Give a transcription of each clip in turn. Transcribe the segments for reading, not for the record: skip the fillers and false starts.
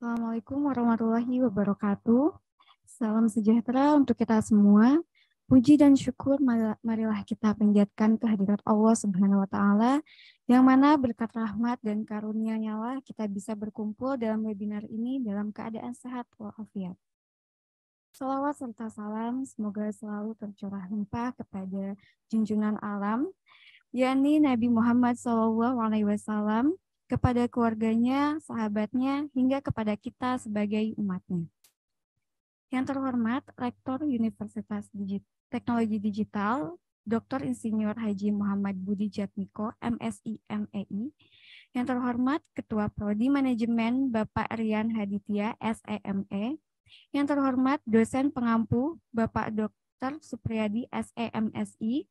Assalamualaikum warahmatullahi wabarakatuh. Salam sejahtera untuk kita semua. Puji dan syukur marilah kita panjatkan kehadirat Allah Subhanahu wa taala yang mana berkat rahmat dan karunia-Nya lah kita bisa berkumpul dalam webinar ini dalam keadaan sehat walafiat. Salawat serta salam semoga selalu tercurah limpah kepada junjungan alam yakni Nabi Muhammad SAW, kepada keluarganya, sahabatnya, hingga kepada kita sebagai umatnya. Yang terhormat, Rektor Universitas Teknologi Digital, Dr. Insinyur Haji Muhammad Budi Jatmiko, MSI, MEI. Yang terhormat, Ketua Prodi Manajemen Bapak Rian Haditya, SEME. Yang terhormat, Dosen Pengampu Bapak Dr. Supriyadi, SEMSI.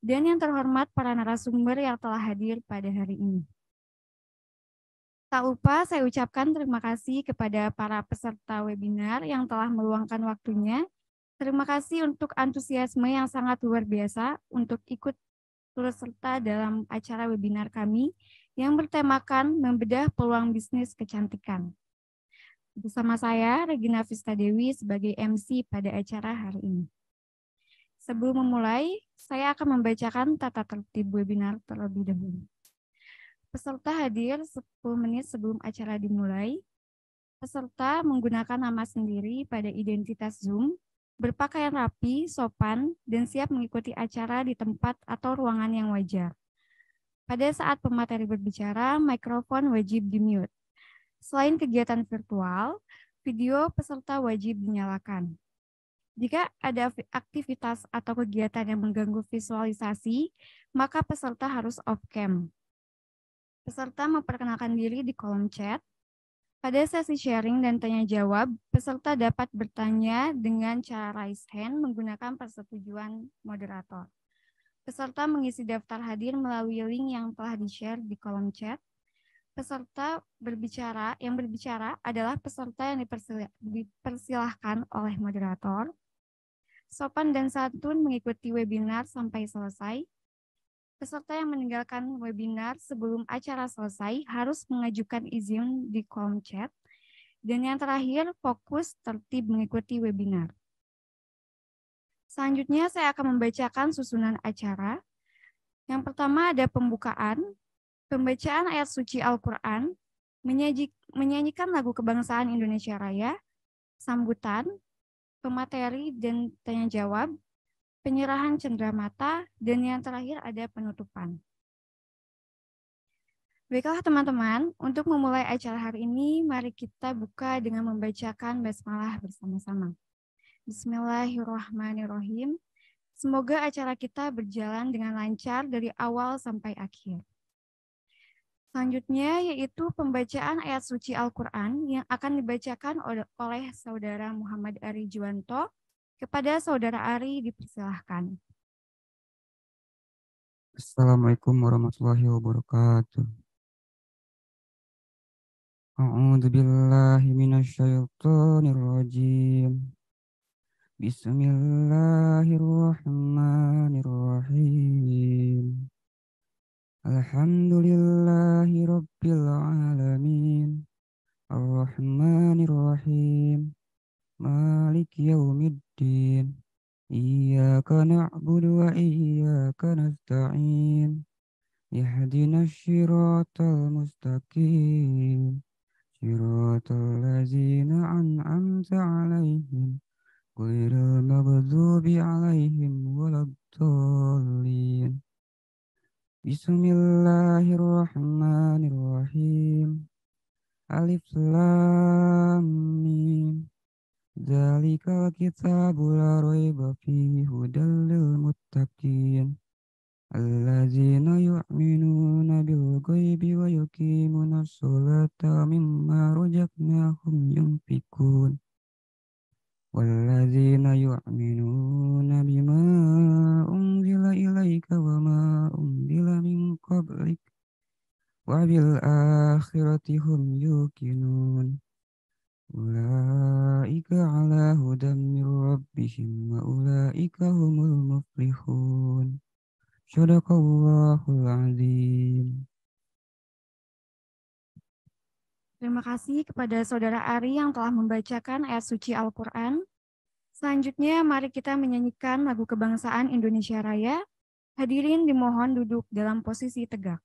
Dan yang terhormat para narasumber yang telah hadir pada hari ini. Tak lupa saya ucapkan terima kasih kepada para peserta webinar yang telah meluangkan waktunya. Terima kasih untuk antusiasme yang sangat luar biasa untuk ikut turut serta dalam acara webinar kami yang bertemakan membedah peluang bisnis kecantikan. Bersama saya, Regina Vista Dewi sebagai MC pada acara hari ini. Sebelum memulai, saya akan membacakan tata tertib webinar terlebih dahulu. Peserta hadir 10 menit sebelum acara dimulai. Peserta menggunakan nama sendiri pada identitas Zoom, berpakaian rapi, sopan, dan siap mengikuti acara di tempat atau ruangan yang wajar. Pada saat pemateri berbicara, mikrofon wajib di-mute. Selain kegiatan virtual, video peserta wajib dinyalakan. Jika ada aktivitas atau kegiatan yang mengganggu visualisasi, maka peserta harus off-cam. Peserta memperkenalkan diri di kolom chat. Pada sesi sharing dan tanya jawab, peserta dapat bertanya dengan cara raise hand menggunakan persetujuan moderator. Peserta mengisi daftar hadir melalui link yang telah di-share di kolom chat. Peserta yang berbicara adalah peserta yang dipersilahkan oleh moderator. Sopan dan santun mengikuti webinar sampai selesai. Peserta yang meninggalkan webinar sebelum acara selesai harus mengajukan izin di kolom chat. Dan yang terakhir, fokus tertib mengikuti webinar. Selanjutnya, saya akan membacakan susunan acara. Yang pertama ada pembukaan, pembacaan ayat suci Al-Quran, menyanyikan lagu kebangsaan Indonesia Raya, sambutan, pemateri dan tanya jawab, penyerahan cenderamata, dan yang terakhir ada penutupan. Baiklah teman-teman, untuk memulai acara hari ini, mari kita buka dengan membacakan basmalah bersama-sama. Bismillahirrahmanirrahim. Semoga acara kita berjalan dengan lancar dari awal sampai akhir. Selanjutnya yaitu pembacaan ayat suci Al-Quran yang akan dibacakan oleh Saudara Muhammad Ari Juwanto. Kepada Saudara Ari dipersilahkan. Assalamualaikum warahmatullahi wabarakatuh. A'udzu billahi minasyaitonir rajim. Bismillahirrahmanirrahim. Alhamdulillahi rabbil alamin. Ar-Rahmanir-Rahim. Maliki yaumiddin. Iyyaka na'budu wa iyyaka nasta'in. Ihdinas siratal mustaqim. Siratal ladzina an'amta 'alaihim ghairil maghdubi 'alaihim waladdallin. Bismillahirrahmanirrahim. Alif lam mim. Dzalikal kitabu la raiba fihi hudal lil muttaqin. Alladzina yu'minuna bil ghaibi wa yuqimuna sholata mimma razaqnahum yunfikun. Walladzina yu'minuna bima unzila ilaika wa ma unzila min qablik wa bil akhirati hum yuqinun. Ulaika ala hudan min rabbihim wa ulaika humul muflihun. Shadaqallahul azim. Terima kasih kepada Saudara Ari yang telah membacakan ayat suci Al-Quran. Selanjutnya, mari kita menyanyikan lagu kebangsaan Indonesia Raya. Hadirin dimohon duduk dalam posisi tegak.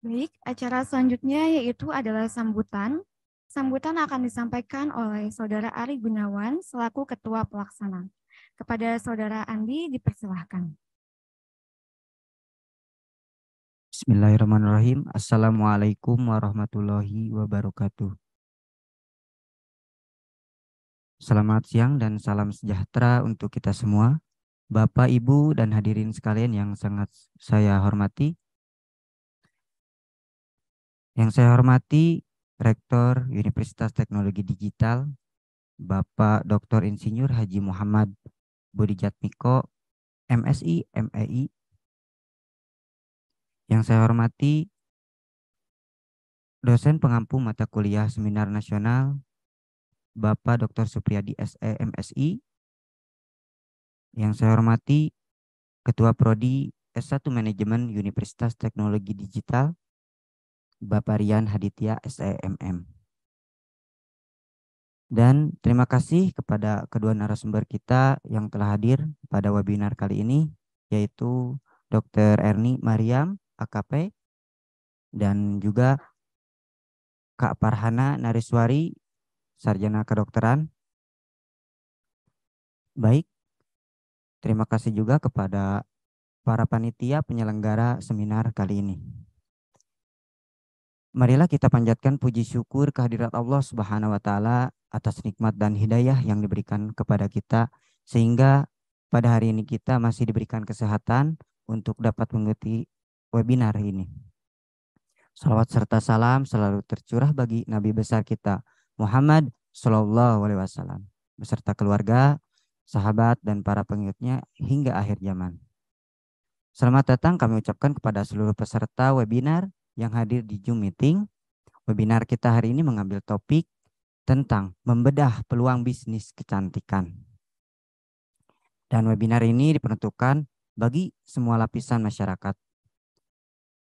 Baik, acara selanjutnya yaitu adalah sambutan. Sambutan akan disampaikan oleh Saudara Ari Gunawan selaku Ketua Pelaksana. Kepada Saudara Andi dipersilahkan. Bismillahirrahmanirrahim. Assalamualaikum warahmatullahi wabarakatuh. Selamat siang dan salam sejahtera untuk kita semua. Bapak, Ibu, dan hadirin sekalian yang sangat saya hormati. Yang saya hormati Rektor Universitas Teknologi Digital, Bapak Dr. Insinyur Haji Muhammad Budijatmiko, MSI, MEI. Yang saya hormati dosen pengampu mata kuliah Seminar Nasional, Bapak Dr. Supriyadi SE, MSI. Yang saya hormati Ketua Prodi S1 Manajemen Universitas Teknologi Digital, Bapak Rian Haditya SEMM. Dan terima kasih kepada kedua narasumber kita yang telah hadir pada webinar kali ini, yaitu Dr. Erni Mariam, AKP, dan juga Kak Farhana Nariswari, Sarjana Kedokteran. Baik, terima kasih juga kepada para panitia penyelenggara seminar kali ini. Marilah kita panjatkan puji syukur kehadirat Allah Subhanahu wa Ta'ala atas nikmat dan hidayah yang diberikan kepada kita, sehingga pada hari ini kita masih diberikan kesehatan untuk dapat mengikuti webinar ini. Salawat serta salam selalu tercurah bagi Nabi besar kita Muhammad Sallallahu Alaihi Wasallam beserta keluarga, sahabat, dan para pengikutnya hingga akhir zaman. Selamat datang kami ucapkan kepada seluruh peserta webinar yang hadir di Zoom meeting. Webinar kita hari ini mengambil topik tentang membedah peluang bisnis kecantikan. Dan webinar ini diperuntukkan bagi semua lapisan masyarakat.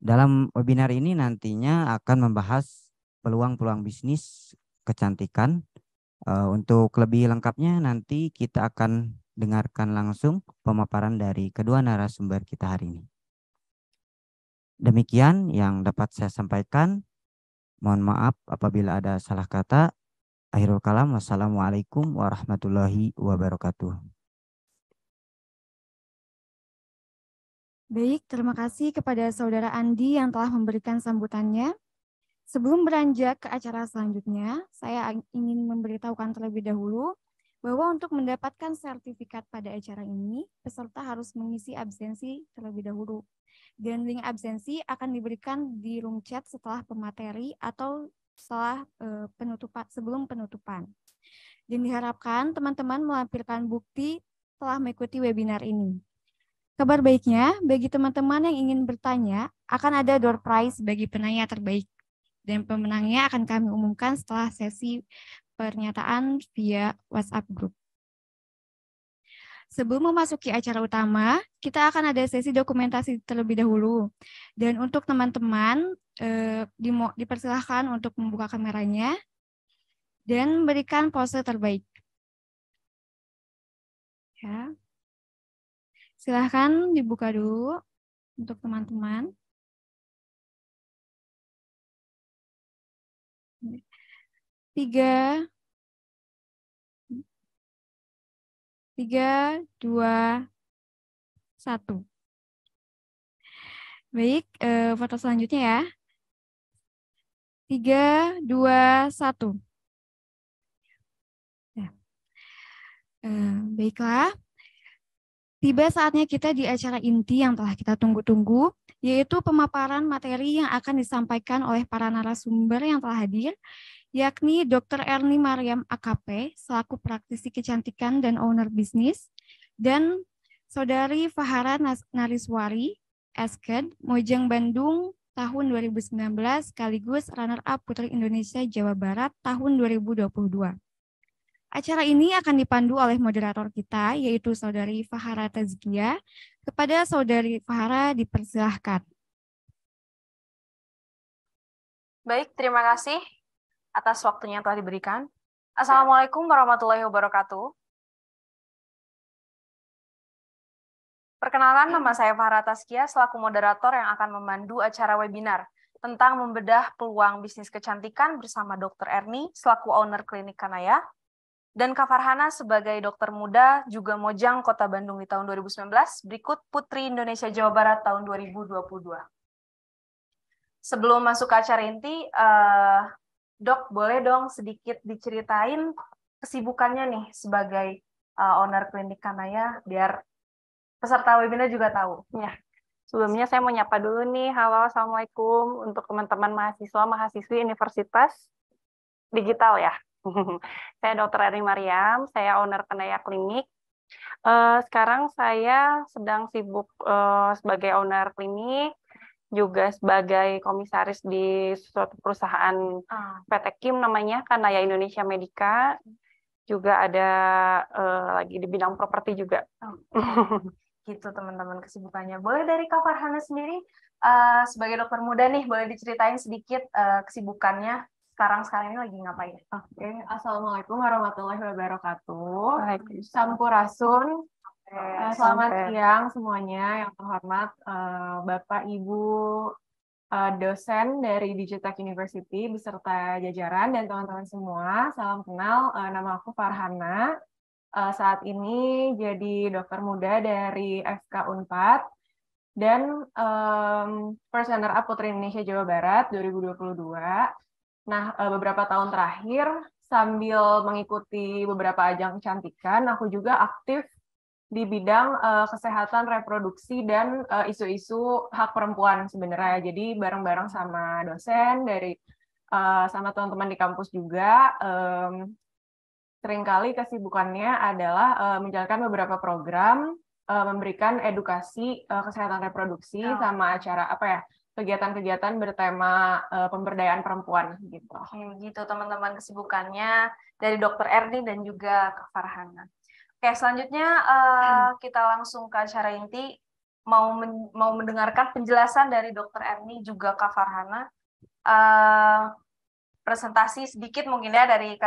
Dalam webinar ini nantinya akan membahas peluang-peluang bisnis kecantikan. Untuk lebih lengkapnya nanti kita akan dengarkan langsung pemaparan dari kedua narasumber kita hari ini. Demikian yang dapat saya sampaikan. Mohon maaf apabila ada salah kata. Akhirul kalam. Wassalamualaikum warahmatullahi wabarakatuh. Baik, terima kasih kepada Saudara Andi yang telah memberikan sambutannya. Sebelum beranjak ke acara selanjutnya, saya ingin memberitahukan terlebih dahulu bahwa untuk mendapatkan sertifikat pada acara ini, peserta harus mengisi absensi terlebih dahulu. Dan link absensi akan diberikan di room chat setelah pemateri atau setelah sebelum penutupan. Dan diharapkan teman-teman melampirkan bukti telah mengikuti webinar ini. Kabar baiknya, bagi teman-teman yang ingin bertanya, akan ada door prize bagi penanya terbaik. Dan pemenangnya akan kami umumkan setelah sesi pernyataan via WhatsApp Group. Sebelum memasuki acara utama, kita akan ada sesi dokumentasi terlebih dahulu. Dan untuk teman-teman, dipersilahkan untuk membuka kameranya dan berikan pose terbaik. Ya. Silahkan dibuka dulu untuk teman-teman. Tiga, dua, satu. Baik, foto selanjutnya ya. 3, 2, 1. Ya. Baiklah. Tiba saatnya kita di acara inti yang telah kita tunggu-tunggu, yaitu pemaparan materi yang akan disampaikan oleh para narasumber yang telah hadir, yakni Dr. Erni Mariam AKP, selaku praktisi kecantikan dan owner bisnis, dan Saudari Fahara Nariswari, Esked, Mojang Bandung, tahun 2019, sekaligus runner-up Putri Indonesia Jawa Barat tahun 2022. Acara ini akan dipandu oleh moderator kita, yaitu Saudari Fahara Tazkia. Kepada Saudari Fahara dipersilahkan. Baik, terima kasih atas waktunya yang telah diberikan. Assalamualaikum warahmatullahi wabarakatuh. Perkenalkan, nama saya Fahara Tazkia selaku moderator yang akan memandu acara webinar tentang membedah peluang bisnis kecantikan bersama Dr. Erni selaku owner klinik Kanaya, dan Kak Farhana sebagai dokter muda juga Mojang Kota Bandung di tahun 2019, berikut Putri Indonesia Jawa Barat tahun 2022. Sebelum masuk ke acara inti, Dok, boleh dong sedikit diceritain kesibukannya nih sebagai owner klinik Kanaya, biar peserta webinar juga tahu. Ya, sebelumnya saya mau nyapa dulu nih. Halo, Assalamualaikum untuk teman-teman mahasiswa, mahasiswi Universitas Digital ya. Saya Dr. Erni Mariam, saya owner Kanaya Klinik. Sekarang saya sedang sibuk sebagai owner klinik, juga sebagai komisaris di suatu perusahaan PT Kim namanya, Kanaya Indonesia Medica. Juga ada lagi di bidang properti juga. Gitu teman-teman kesibukannya. Boleh dari Kak Farhana sendiri, sebagai dokter muda nih, boleh diceritain sedikit kesibukannya sekarang ini lagi ngapain? Oke, Assalamualaikum warahmatullahi wabarakatuh. Sampurasun. Selamat siang semuanya yang terhormat Bapak Ibu dosen dari Digitech University beserta jajaran dan teman-teman semua. Salam kenal, nama aku Farhana. Saat ini jadi dokter muda dari FK Unpad dan First Runner-up Putri Indonesia Jawa Barat 2022. Nah, beberapa tahun terakhir sambil mengikuti beberapa ajang kecantikan, aku juga aktif di bidang kesehatan reproduksi dan isu-isu hak perempuan sebenarnya. Jadi bareng-bareng sama dosen dari sama teman-teman di kampus juga. Seringkali kesibukannya adalah menjalankan beberapa program, memberikan edukasi kesehatan reproduksi sama acara kegiatan-kegiatan bertema pemberdayaan perempuan gitu. Gitu teman-teman kesibukannya dari Dr. Erni dan juga Kak Farhana. Oke, selanjutnya kita langsung ke acara inti. Mau mendengarkan penjelasan dari Dr. Erni juga Kak Farhana. Presentasi sedikit mungkin ya dari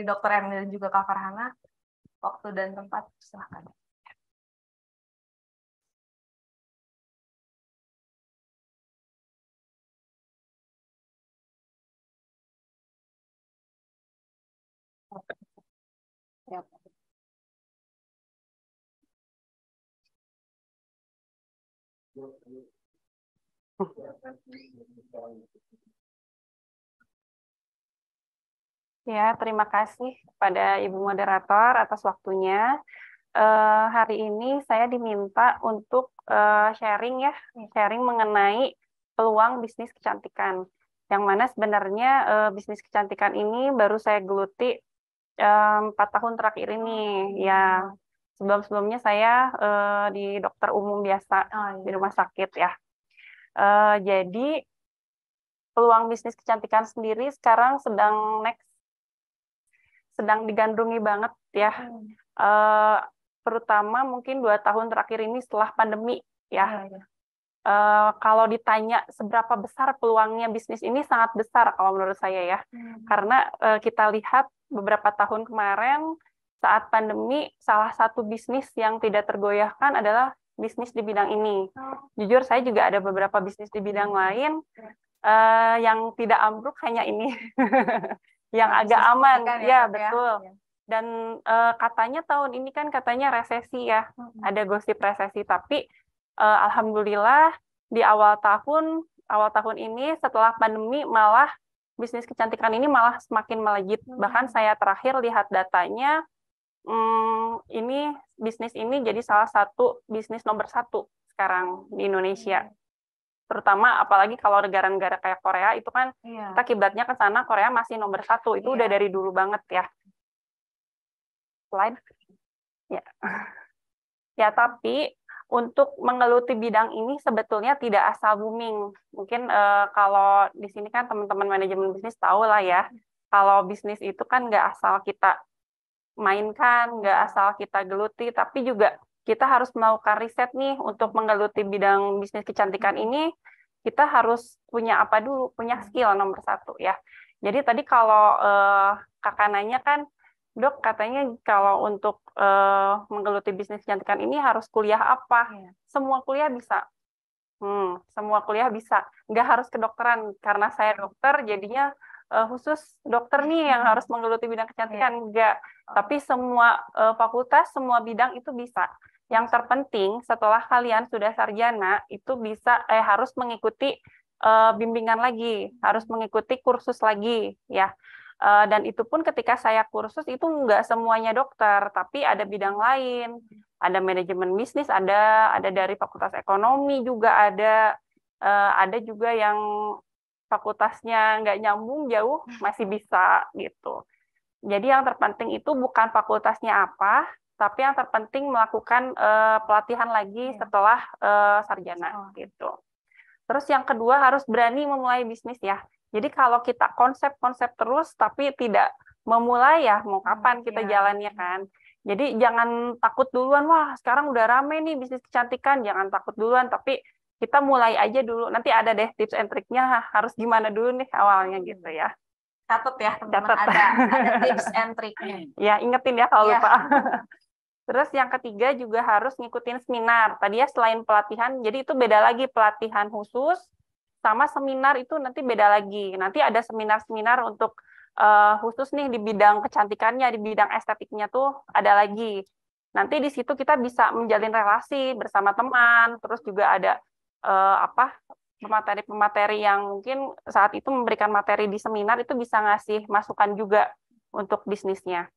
Dr. Erni dan juga Kak Farhana. Waktu dan tempat silakan. Ya, terima kasih kepada Ibu Moderator atas waktunya. Hari ini saya diminta untuk sharing mengenai peluang bisnis kecantikan. Yang mana sebenarnya bisnis kecantikan ini baru saya geluti 4 tahun terakhir ini. Ya, sebelum-sebelumnya saya di dokter umum biasa di rumah sakit ya. Jadi peluang bisnis kecantikan sendiri sekarang sedang digandrungi banget ya. Terutama mungkin 2 tahun terakhir ini setelah pandemi ya. Kalau ditanya seberapa besar peluangnya bisnis ini, sangat besar kalau menurut saya ya. Karena kita lihat beberapa tahun kemarin saat pandemi, salah satu bisnis yang tidak tergoyahkan adalah bisnis di bidang ini. Jujur saya juga ada beberapa bisnis di bidang lain yang tidak ambruk, hanya ini yang agak aman ya, betul. Dan katanya tahun ini kan katanya resesi ya, ada gosip resesi, tapi alhamdulillah di awal tahun ini setelah pandemi malah bisnis kecantikan ini malah semakin melejit. Bahkan saya terakhir lihat datanya, ini bisnis ini jadi salah satu bisnis nomor 1 sekarang di Indonesia. Terutama apalagi kalau negara-negara kayak Korea itu kan kita kiblatnya ke sana, Korea masih nomor 1, itu udah dari dulu banget ya. Slide. Ya, tapi untuk menggeluti bidang ini sebetulnya tidak asal booming. Mungkin kalau di sini kan teman-teman manajemen bisnis tahu lah ya, kalau bisnis itu kan nggak asal kita mainkan, nggak asal kita geluti, tapi juga kita harus melakukan riset nih untuk menggeluti bidang bisnis kecantikan ini. Kita harus punya apa dulu? Punya skill nomor 1 ya. Jadi tadi kalau kakak nanya kan, Dok, katanya kalau untuk menggeluti bisnis kecantikan ini harus kuliah apa? Semua kuliah bisa. Semua kuliah bisa. Nggak harus kedokteran. Karena saya dokter, jadinya khusus dokter nih yang harus menggeluti bidang kecantikan. Enggak. Tapi semua fakultas, semua bidang itu bisa. Yang terpenting setelah kalian sudah sarjana, itu bisa harus mengikuti bimbingan lagi, harus mengikuti kursus lagi ya. Dan itu pun ketika saya kursus itu nggak semuanya dokter, tapi ada bidang lain, ada manajemen bisnis, ada dari fakultas ekonomi juga ada juga yang fakultasnya nggak nyambung jauh masih bisa gitu. Jadi yang terpenting itu bukan fakultasnya apa, tapi yang terpenting melakukan pelatihan lagi setelah sarjana gitu. Terus yang kedua harus berani memulai bisnis ya. Jadi kalau kita konsep terus tapi tidak memulai ya mau kapan kita jalannya kan. Jadi jangan takut duluan, wah sekarang udah rame nih bisnis kecantikan, jangan takut duluan, tapi kita mulai aja dulu. Nanti ada deh tips and triknya harus gimana dulu nih awalnya gitu ya. Catat ya teman-teman, ada tips and triknya. Ya ingetin ya kalau lupa. Terus yang ketiga juga harus ngikutin seminar. Tadi ya selain pelatihan, jadi itu beda lagi pelatihan khusus sama seminar itu nanti beda lagi. Nanti ada seminar-seminar untuk khusus nih di bidang kecantikannya, di bidang estetiknya tuh ada lagi. Nanti di situ kita bisa menjalin relasi bersama teman, terus juga ada pemateri-pemateri yang mungkin saat itu memberikan materi di seminar itu bisa ngasih masukan juga untuk bisnisnya.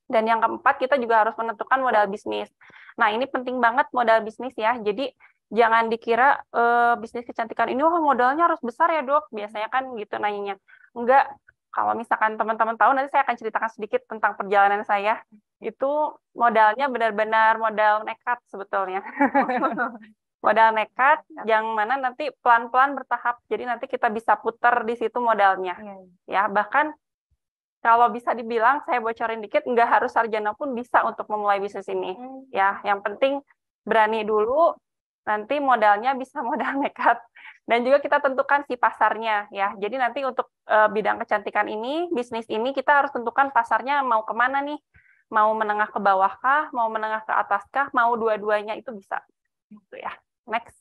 Dan yang keempat, kita juga harus menentukan modal bisnis. Nah, ini penting banget modal bisnis ya. Jadi, jangan dikira bisnis kecantikan ini, wah modalnya harus besar ya dok. Biasanya kan gitu nanyanya. Enggak, kalau misalkan teman-teman tahu, nanti saya akan ceritakan sedikit tentang perjalanan saya. Itu modalnya benar-benar modal nekat sebetulnya. Modal nekat, yang mana nanti pelan-pelan bertahap. Jadi nanti kita bisa putar di situ modalnya. Ya, bahkan kalau bisa dibilang, saya bocorin dikit, nggak harus sarjana pun bisa untuk memulai bisnis ini. Ya, yang penting berani dulu, nanti modalnya bisa modal nekat. Dan juga kita tentukan si pasarnya. Ya, jadi nanti untuk bidang kecantikan ini, bisnis ini, kita harus tentukan pasarnya mau kemana nih. Mau menengah ke bawah kah, mau menengah ke atas kah, mau dua-duanya itu bisa. Gitu ya. Next.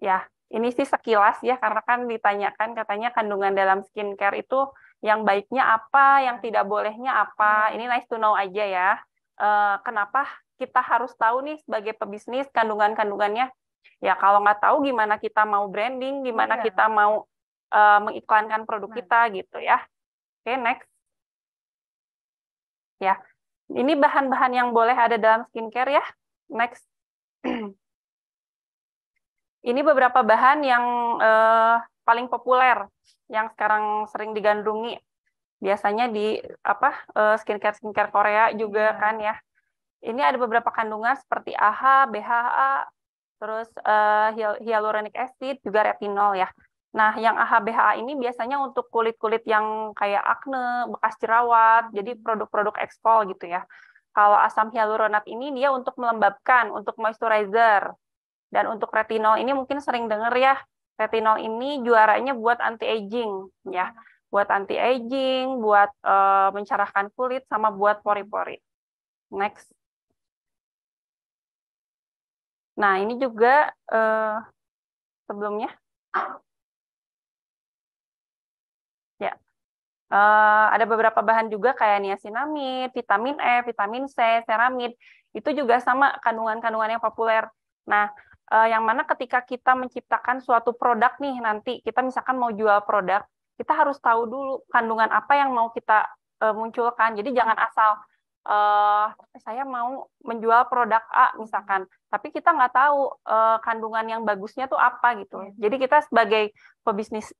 Ya. Ini sih sekilas ya, karena kan ditanyakan katanya kandungan dalam skincare itu yang baiknya apa, yang tidak bolehnya apa. Ini nice to know aja ya. Kenapa kita harus tahu nih sebagai pebisnis kandungan-kandungannya? Ya kalau nggak tahu gimana kita mau branding, gimana kita mau mengiklankan produk kita gitu ya. Oke, next. Ya, ini bahan-bahan yang boleh ada dalam skincare ya. Next. Ini beberapa bahan yang paling populer, yang sekarang sering digandrungi. Biasanya di skincare Korea juga kan ya. Ini ada beberapa kandungan seperti AHA, BHA, terus hyaluronic acid, juga retinol ya. Nah, yang AHA BHA ini biasanya untuk kulit-kulit yang kayak akne, bekas jerawat, jadi produk-produk ekspol gitu ya. Kalau asam hyaluronat ini dia untuk melembabkan, untuk moisturizer. Dan untuk retinol ini mungkin sering dengar ya, retinol ini juaranya buat anti-aging ya. Buat anti-aging, buat mencerahkan kulit, sama buat pori-pori. Next. Nah, ini juga sebelumnya. Ya, ada beberapa bahan juga kayak niacinamide, vitamin E, vitamin C, ceramid. Itu juga sama kandungan-kandungan yang populer. Nah, yang mana ketika kita menciptakan suatu produk nih, nanti kita misalkan mau jual produk, kita harus tahu dulu kandungan apa yang mau kita munculkan. Jadi jangan asal saya mau menjual produk A misalkan, tapi kita nggak tahu kandungan yang bagusnya tuh apa gitu. Jadi kita sebagai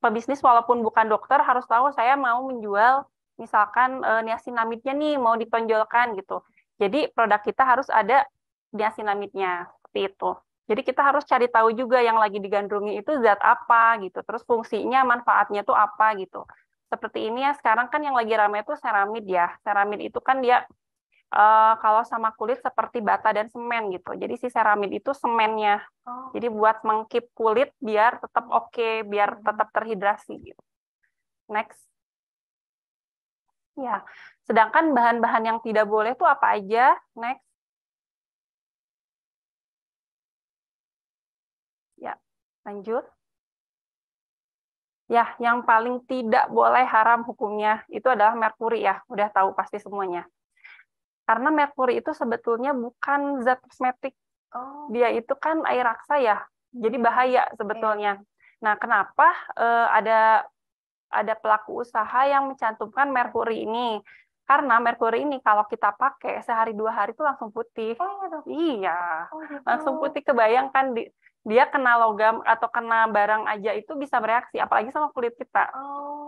pebisnis walaupun bukan dokter harus tahu saya mau menjual misalkan niacinamide-nya nih mau ditonjolkan gitu. Jadi produk kita harus ada niacinamide-nya seperti itu. Jadi kita harus cari tahu juga yang lagi digandrungi itu zat apa gitu. Terus fungsinya, manfaatnya tuh apa gitu. Seperti ini ya, sekarang kan yang lagi ramai itu ceramid ya. Ceramid itu kan dia kalau sama kulit seperti bata dan semen gitu. Jadi si ceramid itu semennya. Jadi buat mengkip kulit biar tetap oke, biar tetap terhidrasi gitu. Next. Ya. Sedangkan bahan-bahan yang tidak boleh itu apa aja? Next. Ya, lanjut. Ya, yang paling tidak boleh haram hukumnya itu adalah merkuri ya. Udah tahu pasti semuanya. Karena merkuri itu sebetulnya bukan zat kosmetik. Dia itu kan air raksa ya. Jadi bahaya sebetulnya. Nah, kenapa ada pelaku usaha yang mencantumkan merkuri ini? Karena merkuri ini kalau kita pakai sehari 2 hari itu langsung putih. Iya, langsung putih. Kebayangkan dia kena logam atau kena barang aja itu bisa bereaksi, apalagi sama kulit kita.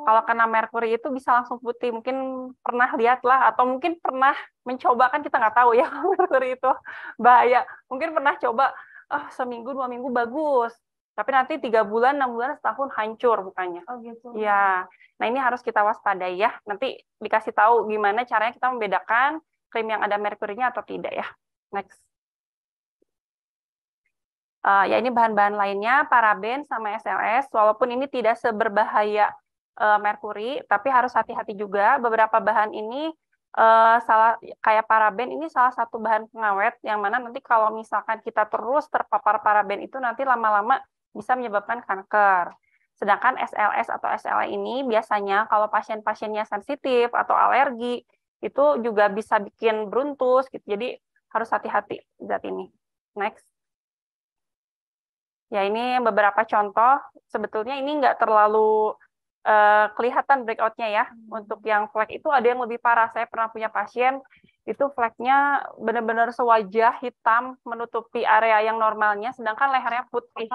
Kalau kena merkuri itu bisa langsung putih. Mungkin pernah lihat lah, atau mungkin pernah mencoba, kan kita nggak tahu ya merkuri itu bahaya. Mungkin pernah coba, seminggu 2 minggu bagus, tapi nanti 3 bulan, 6 bulan, setahun hancur mukanya. Gitu. Ya, nah ini harus kita waspadai ya. Nanti dikasih tahu gimana caranya kita membedakan krim yang ada merkurinya atau tidak ya. Next. Ya ini bahan-bahan lainnya, paraben sama SLS. Walaupun ini tidak seberbahaya merkuri, tapi harus hati-hati juga. Beberapa bahan ini kayak paraben ini salah satu bahan pengawet yang mana nanti kalau misalkan kita terus terpapar paraben itu nanti lama-lama bisa menyebabkan kanker. Sedangkan SLS atau SLA ini biasanya kalau pasien-pasiennya sensitif atau alergi itu juga bisa bikin bruntus gitu. Jadi harus hati-hati zat ini. Next. Ya ini beberapa contoh. Sebetulnya ini nggak terlalu kelihatan breakout-nya ya. Untuk yang flek itu ada yang lebih parah. Saya pernah punya pasien itu fleknya benar-benar sewajah hitam menutupi area yang normalnya, sedangkan lehernya putih.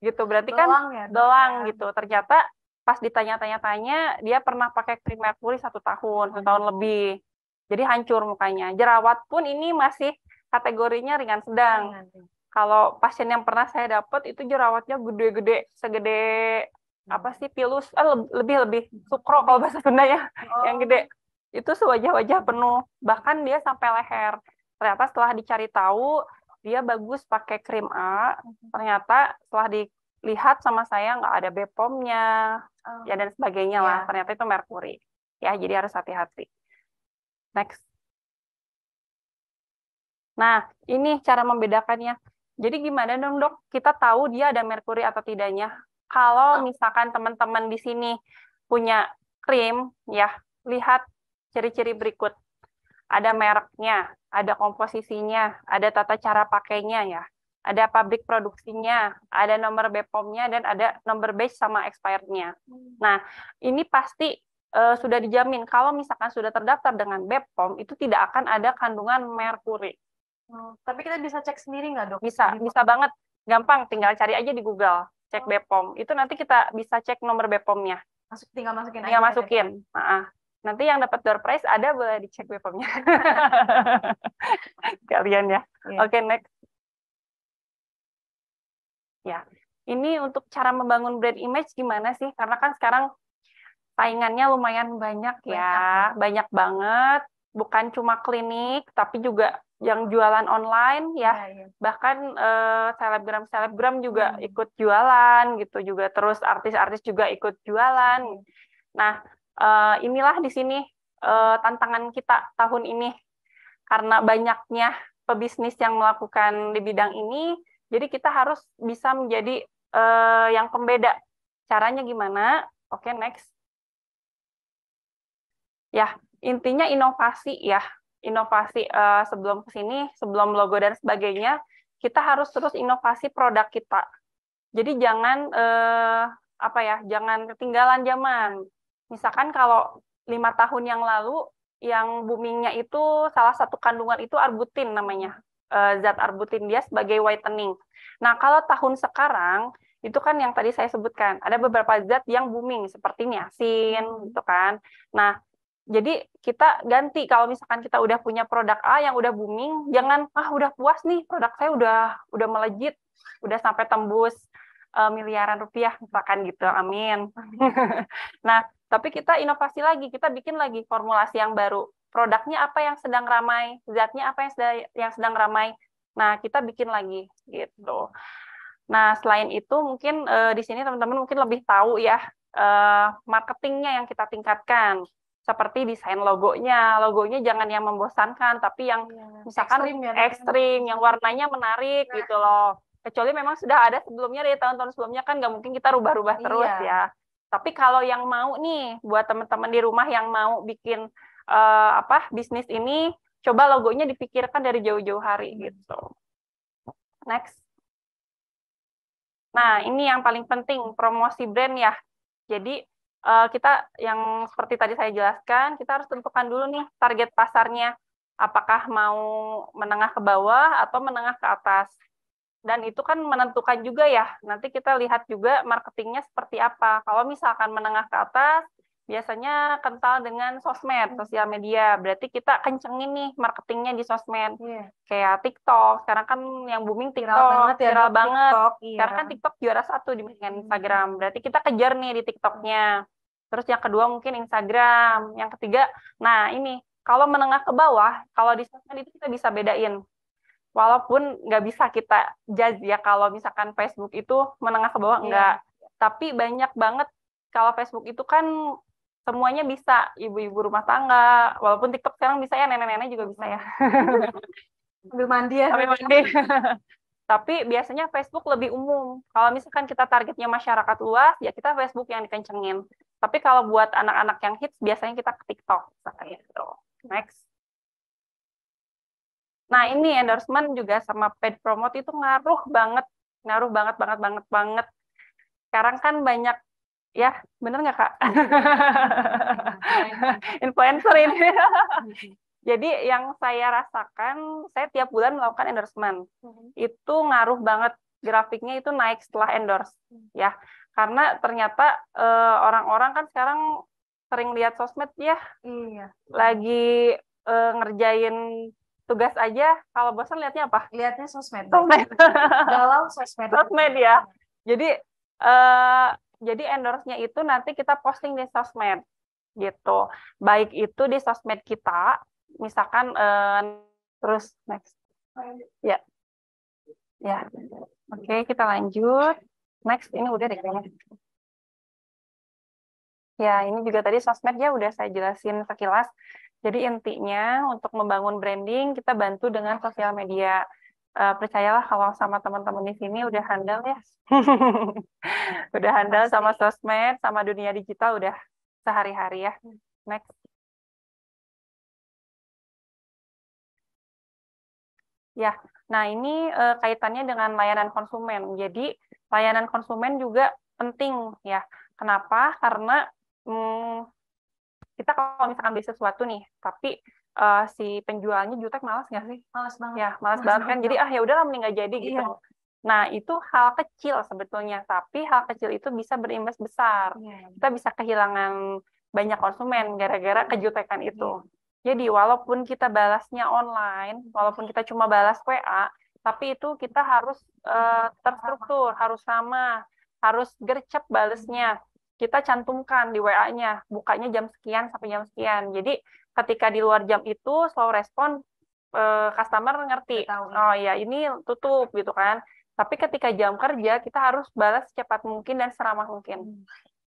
Gitu berarti kan doang gitu. Ternyata pas ditanya-tanya dia pernah pakai krim merkuri 1 tahun lebih, jadi hancur mukanya. Jerawat pun ini masih kategorinya ringan sedang. Kalau pasien yang pernah saya dapat itu jerawatnya gede-gede, segede apa sih pilus, lebih sukro kalau bahasa Sundanya, yang gede itu sewajah-wajah penuh, bahkan dia sampai leher. Ternyata setelah dicari tahu dia bagus pakai krim A, ternyata setelah dilihat sama saya nggak ada BPOM-nya, ya dan sebagainya lah. Ternyata itu merkuri. Ya, jadi harus hati-hati. Next. Nah, ini cara membedakannya. Jadi gimana dong dok, kita tahu dia ada merkuri atau tidaknya? Kalau misalkan teman-teman di sini punya krim, ya lihat ciri-ciri berikut. Ada mereknya, ada komposisinya, ada tata cara pakainya ya, ada pabrik produksinya, ada nomor BPOM-nya, dan ada nomor batch sama expired-nya. Nah, ini pasti sudah dijamin kalau misalkan sudah terdaftar dengan BPOM itu tidak akan ada kandungan merkuri. Tapi kita bisa cek sendiri nggak, Dok? Bisa banget. Gampang, tinggal cari aja di Google, cek BPOM. Itu nanti kita bisa cek nomor BPOM-nya. Tinggal masukin aja. Tinggal masukin. Nanti yang dapat door prize ada, boleh dicek BPOM-nya. Kalian ya. Oke, next. Ya, ini untuk cara membangun brand image gimana sih? Karena kan sekarang saingannya lumayan banyak ya, banyak banget. Bukan cuma klinik, tapi juga yang jualan online ya. Bahkan selebgram juga ikut jualan gitu juga. Terus artis-artis juga ikut jualan. Nah, inilah di sini tantangan kita tahun ini. Karena banyaknya pebisnis yang melakukan di bidang ini, jadi kita harus bisa menjadi yang pembeda. Caranya gimana? Oke, next. Ya, intinya inovasi ya. Inovasi sebelum ke sini, sebelum logo dan sebagainya, kita harus terus inovasi produk kita. Jadi jangan jangan ketinggalan zaman. Misalkan kalau 5 tahun yang lalu yang boomingnya itu salah satu kandungan itu arbutin namanya. Zat arbutin dia sebagai whitening. Nah, kalau tahun sekarang itu kan yang tadi saya sebutkan, ada beberapa zat yang booming seperti niacin gitu kan. Nah, jadi kita ganti kalau misalkan kita udah punya produk A yang udah booming, jangan udah puas nih produk saya udah melejit, udah sampai tembus miliaran rupiah misalkan gitu. Amin. Nah, tapi kita inovasi lagi, kita bikin lagi formulasi yang baru. Produknya apa yang sedang ramai, zatnya apa yang sedang ramai. Nah, kita bikin lagi gitu. Nah, selain itu mungkin di sini teman-teman mungkin lebih tahu ya marketingnya yang kita tingkatkan. Seperti desain logonya. Logonya jangan yang membosankan, tapi yang misalkan ekstrim, yang warnanya menarik gitu loh. Kecuali memang sudah ada sebelumnya dari tahun-tahun sebelumnya kan nggak mungkin kita rubah-rubah terus ya. Tapi kalau yang mau nih, buat teman-teman di rumah yang mau bikin bisnis ini, coba logonya dipikirkan dari jauh-jauh hari gitu. Next. Nah, ini yang paling penting, promosi brand ya. Jadi kita yang seperti tadi saya jelaskan, kita harus tentukan dulu nih target pasarnya. Apakah mau menengah ke bawah atau menengah ke atas. Dan itu kan menentukan juga ya, nanti kita lihat juga marketingnya seperti apa. Kalau misalkan menengah ke atas, biasanya kental dengan sosmed, sosial media. Berarti kita kencengin nih marketingnya di sosmed. Kayak TikTok, sekarang kan yang booming TikTok, viral banget. Sekarang kan TikTok juara 1 dibandingkan Instagram. Berarti kita kejar nih di TikToknya. Terus yang kedua mungkin Instagram. Yang ketiga, nah ini, kalau menengah ke bawah, kalau di sosmed itu kita bisa bedain. Walaupun nggak bisa kita judge ya kalau misalkan Facebook itu menengah ke bawah, enggak. Tapi banyak banget kalau Facebook itu kan semuanya bisa, ibu-ibu rumah tangga. Walaupun TikTok sekarang bisa ya, nenek-nenek juga bisa ya. Ambil mandi ya. Ambil mandi. Tapi biasanya Facebook lebih umum. Kalau misalkan kita targetnya masyarakat luas, ya kita Facebook yang dikencengin. Tapi kalau buat anak-anak yang hits, biasanya kita ke TikTok. Kayak gitu. Next. Nah, ini endorsement juga sama paid promote itu ngaruh banget banget. Sekarang kan banyak, ya bener nggak Kak? Influencer ini. Jadi yang saya rasakan, saya tiap bulan melakukan endorsement. Itu ngaruh banget, grafiknya itu naik setelah endorse. Ya, karena ternyata orang-orang kan sekarang sering lihat sosmed ya, lagi ngerjain tugas aja, kalau bosan lihatnya apa? Lihatnya sosmed. Galau sosmed. Sosmed ya. Jadi endorse-nya itu nanti kita posting di sosmed gitu. Baik itu di sosmed kita, misalkan terus next. Ya. Ya. Oke, kita lanjut. Next, ini udah deh kayaknya. Ya, ini juga tadi sosmednya udah saya jelasin sekilas. Jadi intinya untuk membangun branding kita bantu dengan sosial media. Percayalah kalau sama teman-teman di sini udah handal ya. Udah handal sama sosmed, sama dunia digital udah sehari-hari ya. Next. Ya, nah ini kaitannya dengan layanan konsumen. Jadi layanan konsumen juga penting ya. Kenapa? Karena kita kalau misalkan beli sesuatu nih, tapi si penjualnya jutek, malas nggak sih? Malas banget. Ya, malas banget kan. Jadi ya udahlah mending nggak jadi gitu. Iya. Nah, itu hal kecil sebetulnya, tapi hal kecil itu bisa berimbas besar. Kita bisa kehilangan banyak konsumen gara-gara kejutekan itu. Jadi walaupun kita balasnya online, walaupun kita cuma balas WA, tapi itu kita harus terstruktur, harus ramah, harus gercep balesnya. Kita cantumkan di WA-nya, bukanya jam sekian sampai jam sekian. Jadi ketika di luar jam itu slow respon, customer ngerti, oh ya ini tutup gitu kan. Tapi ketika jam kerja kita harus balas secepat mungkin dan seramah mungkin.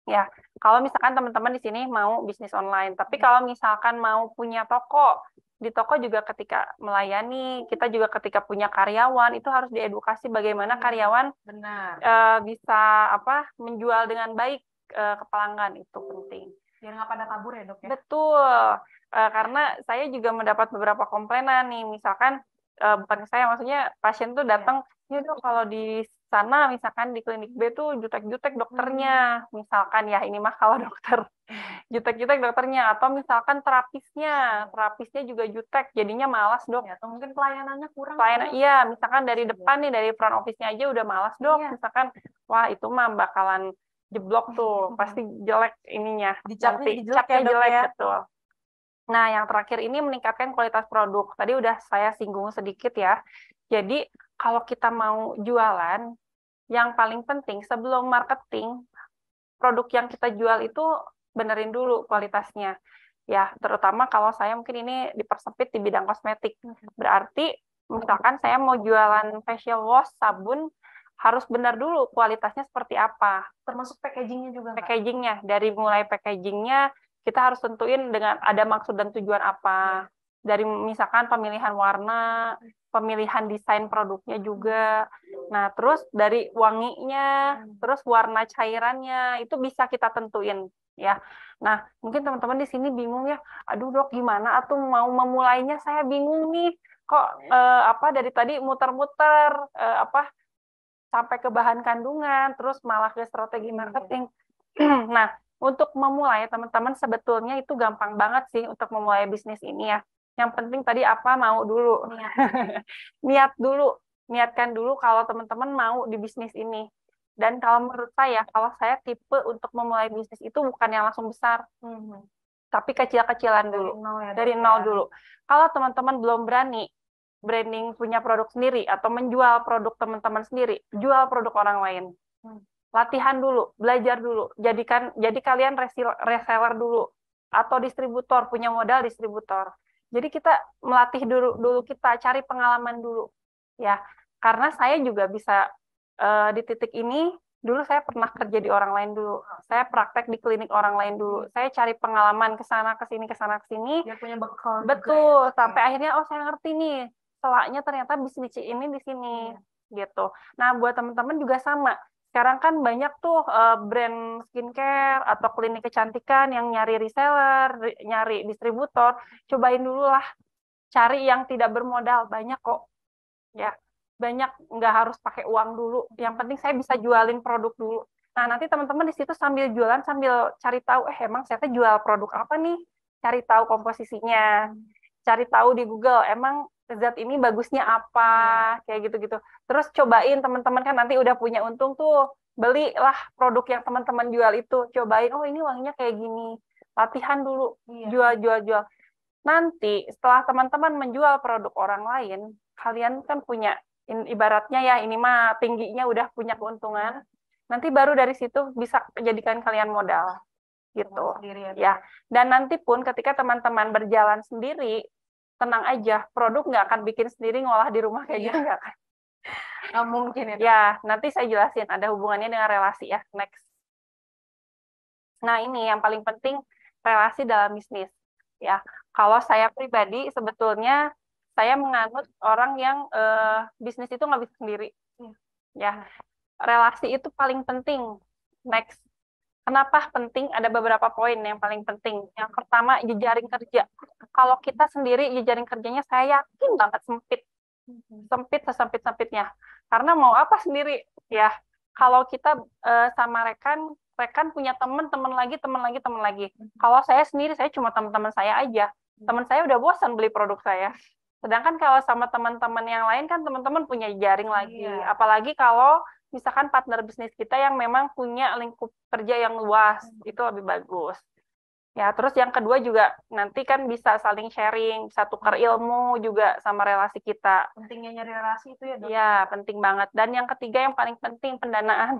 Ya, kalau misalkan teman-teman di sini mau bisnis online, tapi kalau misalkan mau punya toko, di toko juga ketika melayani, kita juga ketika punya karyawan itu harus diedukasi bagaimana karyawan bisa menjual dengan baik ke pelanggan, itu penting. Biar nggak pada kabur ya dok ya? Betul, karena saya juga mendapat beberapa komplainan nih, misalkan bukan saya, maksudnya pasien tuh datang, ya dok kalau di sana misalkan di klinik B tuh jutek-jutek dokternya, misalkan ya ini mah kalau dokter jutek-jutek dokternya, atau misalkan terapisnya juga jutek, jadinya malas dok. Ya, atau mungkin pelayanannya kurang. Iya, misalkan dari depan nih, dari front office-nya aja udah malas dok, misalkan, wah itu mah bakalan jeblok tuh, pasti jelek ininya, Dicapnya capnya jelek ya. betul. Nah, yang terakhir ini meningkatkan kualitas produk. Tadi udah saya singgung sedikit ya. Jadi, kalau kita mau jualan, yang paling penting sebelum marketing, produk yang kita jual itu benerin dulu kualitasnya. Ya, terutama kalau saya mungkin ini dipersempit di bidang kosmetik. Berarti, misalkan saya mau jualan facial wash, sabun, harus benar dulu kualitasnya seperti apa. Termasuk packagingnya juga. Packagingnya, dari mulai packagingnya, kita harus tentuin dengan ada maksud dan tujuan apa. Dari misalkan pemilihan warna, pemilihan desain produknya juga. Nah, terus dari wanginya, terus warna cairannya, itu bisa kita tentuin ya. Nah, mungkin teman-teman di sini bingung ya, aduh dok gimana atau mau memulainya, saya bingung nih. Kok dari tadi muter-muter sampai ke bahan kandungan, terus malah ke strategi marketing. Nah, untuk memulai, teman-teman sebetulnya itu gampang banget sih untuk memulai bisnis ini ya. Yang penting tadi mau dulu. Niat dulu. Niatkan dulu kalau teman-teman mau di bisnis ini. Dan kalau menurut saya, kalau saya tipe untuk memulai bisnis itu bukan yang langsung besar. Tapi kecil-kecilan dulu. Dari nol dulu. Kalau teman-teman belum berani branding punya produk sendiri atau menjual produk teman-teman sendiri, jual produk orang lain. Latihan dulu, belajar dulu, jadi kalian reseller dulu atau distributor, punya modal distributor. Jadi kita melatih dulu kita cari pengalaman dulu ya. Karena saya juga bisa di titik ini, dulu saya pernah kerja di orang lain dulu. Saya praktek di klinik orang lain dulu. Saya cari pengalaman ke sana ke sini. Dia punya bekal. Betul, sampai akhirnya saya ngerti nih. Selaknya ternyata bisnis ini di sini gitu. Nah, buat teman-teman juga sama. Sekarang kan banyak tuh brand skincare atau klinik kecantikan yang nyari reseller, nyari distributor. Cobain dulu lah, cari yang tidak bermodal, banyak kok. Ya, banyak, nggak harus pakai uang dulu. Yang penting saya bisa jualin produk dulu. Nah, nanti teman-teman di situ sambil jualan, sambil cari tahu, emang saya jual produk apa nih? Cari tahu komposisinya, cari tahu di Google, emang zat ini bagusnya apa, kayak gitu-gitu. Terus cobain, teman-teman kan nanti udah punya untung tuh, belilah produk yang teman-teman jual itu, cobain, oh ini wanginya kayak gini, latihan dulu, jual. Nanti setelah teman-teman menjual produk orang lain, kalian kan punya, ibaratnya ya ini mah tingginya udah punya keuntungan, nanti baru dari situ bisa jadikan kalian modal, gitu. Ya. Dan nanti pun ketika teman-teman berjalan sendiri, tenang aja, produk nggak akan bikin sendiri ngolah di rumah kayak gitu nggak kan? Nggak mungkin ya. Ya, nanti saya jelasin ada hubungannya dengan relasi ya. Next. Nah, ini yang paling penting, relasi dalam bisnis. Ya, kalau saya pribadi sebetulnya saya menganut orang yang bisnis itu nggak bisa sendiri. Ya, relasi itu paling penting. Next. Kenapa penting? Ada beberapa poin yang paling penting. Yang pertama, jejaring kerja. Kalau kita sendiri, jejaring kerjanya saya yakin banget sempit. Sempit sesempit-sempitnya. Karena mau apa sendiri? Ya, kalau kita sama rekan, rekan punya teman lagi, teman lagi, teman lagi. Kalau saya sendiri, saya cuma teman-teman saya aja. Teman saya udah bosan beli produk saya. Sedangkan kalau sama teman-teman yang lain kan teman-teman punya jaring lagi. Apalagi kalau misalkan partner bisnis kita yang memang punya lingkup kerja yang luas, itu lebih bagus. Ya, terus yang kedua juga nanti kan bisa saling sharing, bisa tukar ilmu juga sama relasi kita. Pentingnya nyari relasi itu ya, Dok? Iya, penting banget. Dan yang ketiga yang paling penting, pendanaan.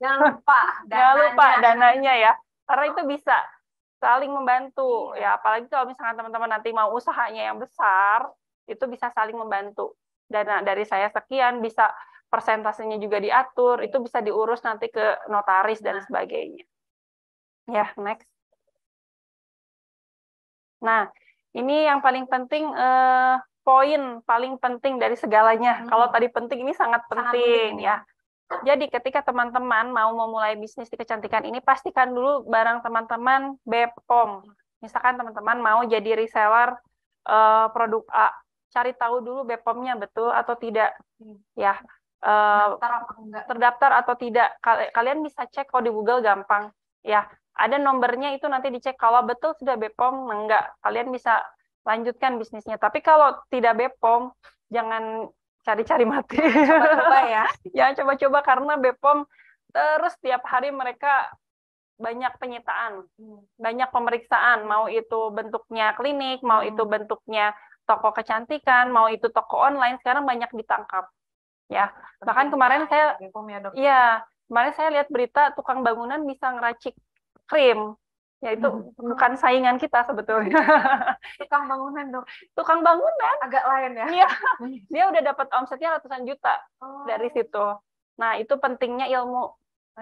Jangan lupa Jangan lupa dananya ya, karena itu bisa saling membantu. Ya, apalagi kalau misalkan teman-teman nanti mau usahanya yang besar, itu bisa saling membantu. Dana dari saya sekian, bisa persentasenya juga diatur, itu bisa diurus nanti ke notaris dan sebagainya. Ya, next. Nah, ini yang paling penting, poin paling penting dari segalanya. Kalau tadi penting, ini sangat penting ya. Jadi ketika teman-teman mau memulai bisnis di kecantikan ini, pastikan dulu barang teman-teman BPOM. Misalkan teman-teman mau jadi reseller produk A, cari tahu dulu BPOM-nya betul atau tidak. Ya, terdaftar atau tidak. Kalian bisa cek kalau di Google gampang. Ya, ada nomornya itu nanti dicek. Kalau betul sudah BPOM, enggak. Kalian bisa lanjutkan bisnisnya. Tapi kalau tidak BPOM, jangan cari-cari mati. Coba-coba ya. Ya, coba-coba karena BPOM terus tiap hari mereka banyak penyitaan, banyak pemeriksaan, mau itu bentuknya klinik, mau itu bentuknya toko kecantikan, mau itu toko online, sekarang banyak ditangkap. Ya, bahkan kemarin saya, iya, kemarin saya lihat berita tukang bangunan bisa ngeracik krim. Ya itu bukan saingan kita sebetulnya. Tukang bangunan, Dok. Tukang bangunan. Agak lain ya. Iya. Dia udah dapat omsetnya ratusan juta dari situ. Nah, itu pentingnya ilmu.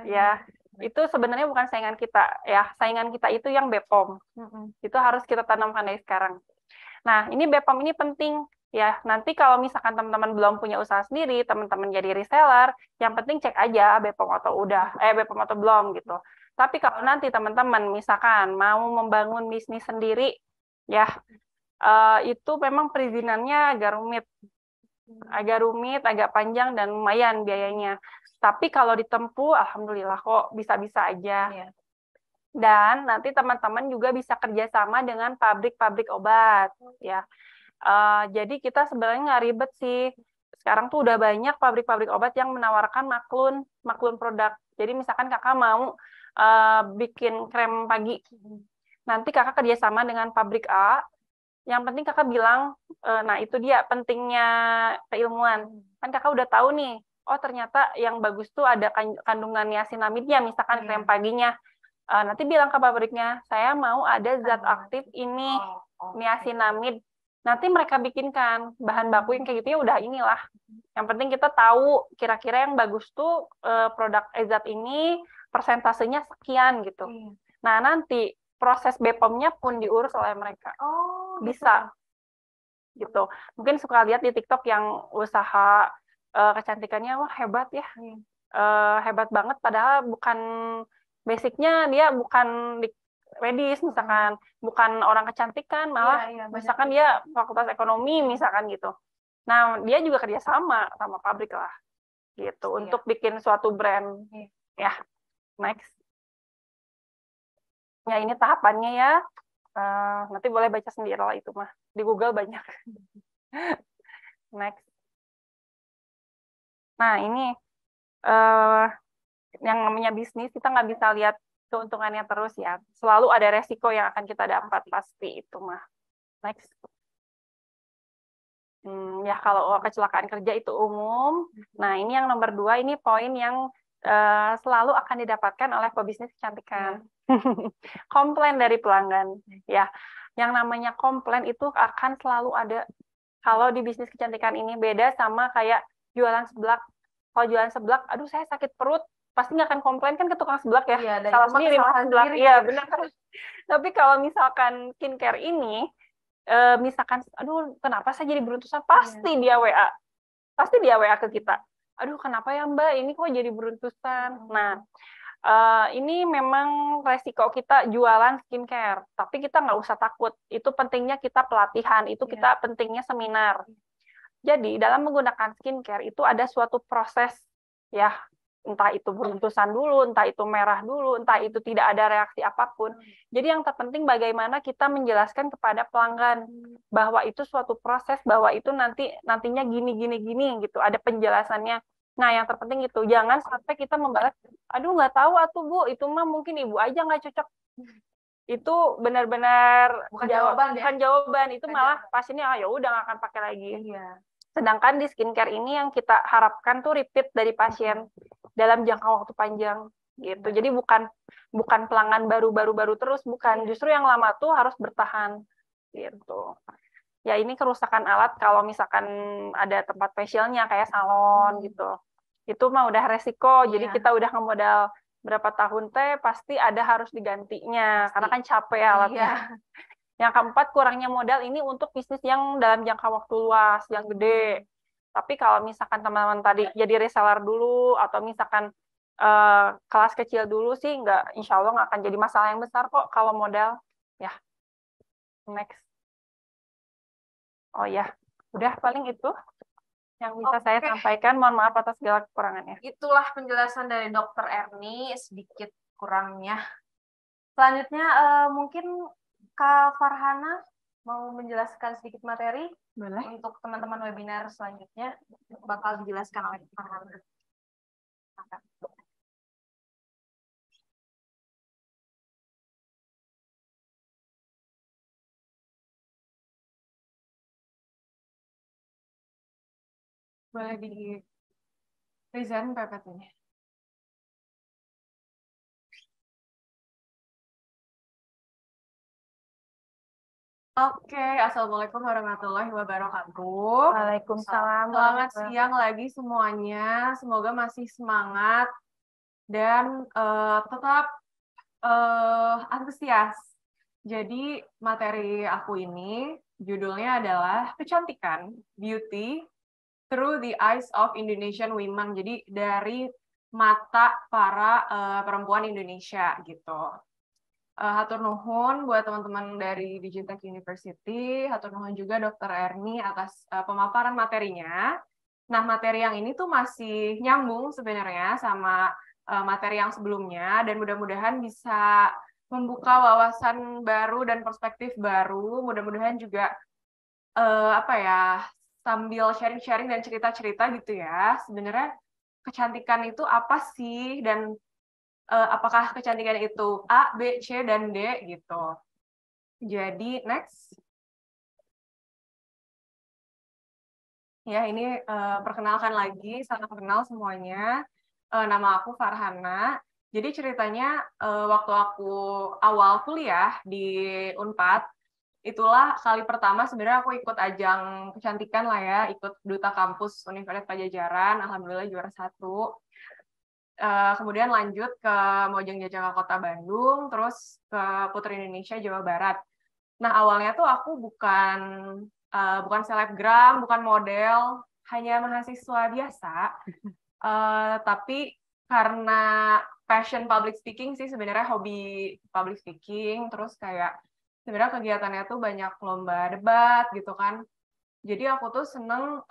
Ya, itu sebenarnya bukan saingan kita ya. Saingan kita itu yang BPOM. Itu harus kita tanamkan dari sekarang. Nah, ini BPOM ini penting ya. Nanti kalau misalkan teman-teman belum punya usaha sendiri, teman-teman jadi reseller, yang penting cek aja BPOM atau udah, BPOM atau belum gitu. Tapi kalau nanti teman-teman misalkan mau membangun bisnis sendiri, ya itu memang perizinannya agak rumit, agak panjang dan lumayan biayanya. Tapi kalau ditempuh, alhamdulillah kok bisa-bisa aja. Dan nanti teman-teman juga bisa kerjasama dengan pabrik-pabrik obat, ya. Jadi kita sebenarnya nggak ribet sih. Sekarang tuh udah banyak pabrik-pabrik obat yang menawarkan maklun produk. Jadi misalkan kakak mau bikin krem pagi. Nanti kakak kerjasama dengan pabrik A, yang penting kakak bilang, nah itu dia pentingnya keilmuan. Kan kakak udah tahu nih, oh ternyata yang bagus tuh ada kandungan niacinamidnya, misalkan krem paginya. Nanti bilang ke pabriknya, saya mau ada zat aktif ini, niacinamid. Nanti mereka bikinkan bahan baku yang kayak gitu ya udah inilah. Yang penting kita tahu kira-kira yang bagus tuh produk zat ini, persentasenya sekian gitu. Nah, nanti proses BPOM-nya pun diurus oleh mereka. Bisa. Gitu. Mungkin suka lihat di TikTok yang usaha kecantikannya, wah hebat ya. Hebat banget, padahal bukan basicnya dia bukan di medis misalkan, bukan orang kecantikan, malah misalkan dia fakultas ekonomi misalkan gitu. Nah, dia juga kerjasama sama pabrik lah. Gitu, untuk bikin suatu brand. Ya. Next. Ya, ini tahapannya ya. Nanti boleh baca sendiri lah itu mah. Di Google banyak. Next. Nah, ini yang namanya bisnis, kita nggak bisa lihat keuntungannya terus ya. Selalu ada resiko yang akan kita dapat, pasti itu mah. Next. Ya, kalau kecelakaan kerja itu umum. Nah, ini yang nomor 2, ini poin yang selalu akan didapatkan oleh pebisnis kecantikan. Komplain dari pelanggan. Ya, yang namanya komplain itu akan selalu ada. Kalau di bisnis kecantikan ini beda sama kayak jualan seblak. Kalau jualan seblak, aduh saya sakit perut, pasti nggak akan komplain kan ke tukang seblak ya. Salah sendiri makan seblak. Iya, benar. Tapi kalau misalkan skincare ini, misalkan, aduh kenapa saya jadi beruntusan, pasti dia WA. Pasti dia WA ke kita. Aduh kenapa ya Mbak, ini kok jadi beruntusan. Nah, ini memang resiko kita jualan skincare, tapi kita nggak usah takut. Itu pentingnya kita pelatihan, itu kita pentingnya seminar. Jadi dalam menggunakan skincare itu ada suatu proses ya entah itu beruntusan dulu, entah itu merah dulu, entah itu tidak ada reaksi apapun. Jadi yang terpenting bagaimana kita menjelaskan kepada pelanggan bahwa itu suatu proses, bahwa itu nantinya gini gitu, ada penjelasannya. Nah, yang terpenting itu jangan sampai kita membalas, aduh nggak tahu atuh Bu, itu mah mungkin ibu aja nggak cocok. Itu benar-benar Bukan jawaban ya? bukan jawaban, itu malah pasiennya ya udah nggak akan pakai lagi. Iya. Sedangkan di skincare ini yang kita harapkan tuh repeat dari pasien dalam jangka waktu panjang gitu. Jadi bukan pelanggan baru terus, bukan, justru yang lama tuh harus bertahan gitu. Ya ini kerusakan alat kalau misalkan ada tempat facialnya kayak salon gitu. Itu mah udah resiko. Jadi kita udah ngemodal berapa tahun pasti ada harus digantinya karena kan capek alatnya. Yang keempat, kurangnya modal ini untuk bisnis yang dalam jangka waktu luas, yang gede. Tapi kalau misalkan teman-teman tadi jadi reseller dulu, atau misalkan kelas kecil dulu sih, insya Allah nggak akan jadi masalah yang besar kok kalau modal. Ya, next. Oh ya, udah paling itu yang bisa saya sampaikan. Mohon maaf atas segala kekurangannya. Itulah penjelasan dari Dr. Erni, sedikit kurangnya. Selanjutnya mungkin Kak Farhana mau menjelaskan sedikit materi. Boleh. Untuk teman-teman webinar selanjutnya bakal dijelaskan oleh Kak Farhana. Boleh di present PPT-nya. Oke, Assalamualaikum warahmatullahi wabarakatuh. Waalaikumsalam. Selamat siang lagi semuanya. Semoga masih semangat dan tetap antusias. Jadi materi aku ini judulnya adalah kecantikan, beauty through the eyes of Indonesian women. Jadi dari mata para perempuan Indonesia gitu. Hatur nuhun buat teman-teman dari Digitech University, hatur nuhun juga Dr. Erni atas pemaparan materinya. Nah, materi yang ini tuh masih nyambung sebenarnya sama materi yang sebelumnya, dan mudah-mudahan bisa membuka wawasan baru dan perspektif baru. Mudah-mudahan juga sambil sharing-sharing dan cerita-cerita gitu ya. Sebenarnya kecantikan itu apa sih, dan apakah kecantikan itu A, B, C, dan D gitu. Jadi next. Ya, ini perkenalkan lagi, salam kenal semuanya. Nama aku Farhana. Jadi ceritanya waktu aku awal kuliah di Unpad, itulah kali pertama sebenarnya aku ikut ajang kecantikan lah ya, ikut Duta Kampus Universitas Pajajaran, alhamdulillah juara 1. Kemudian lanjut ke Mojang Jajaka Kota Bandung, terus ke Putri Indonesia Jawa Barat. Nah, awalnya tuh aku bukan selebgram, bukan model, hanya mahasiswa biasa. Tapi karena passion public speaking sih, sebenarnya hobi public speaking, terus kayak sebenarnya kegiatannya tuh banyak lomba debat gitu kan. Jadi aku tuh seneng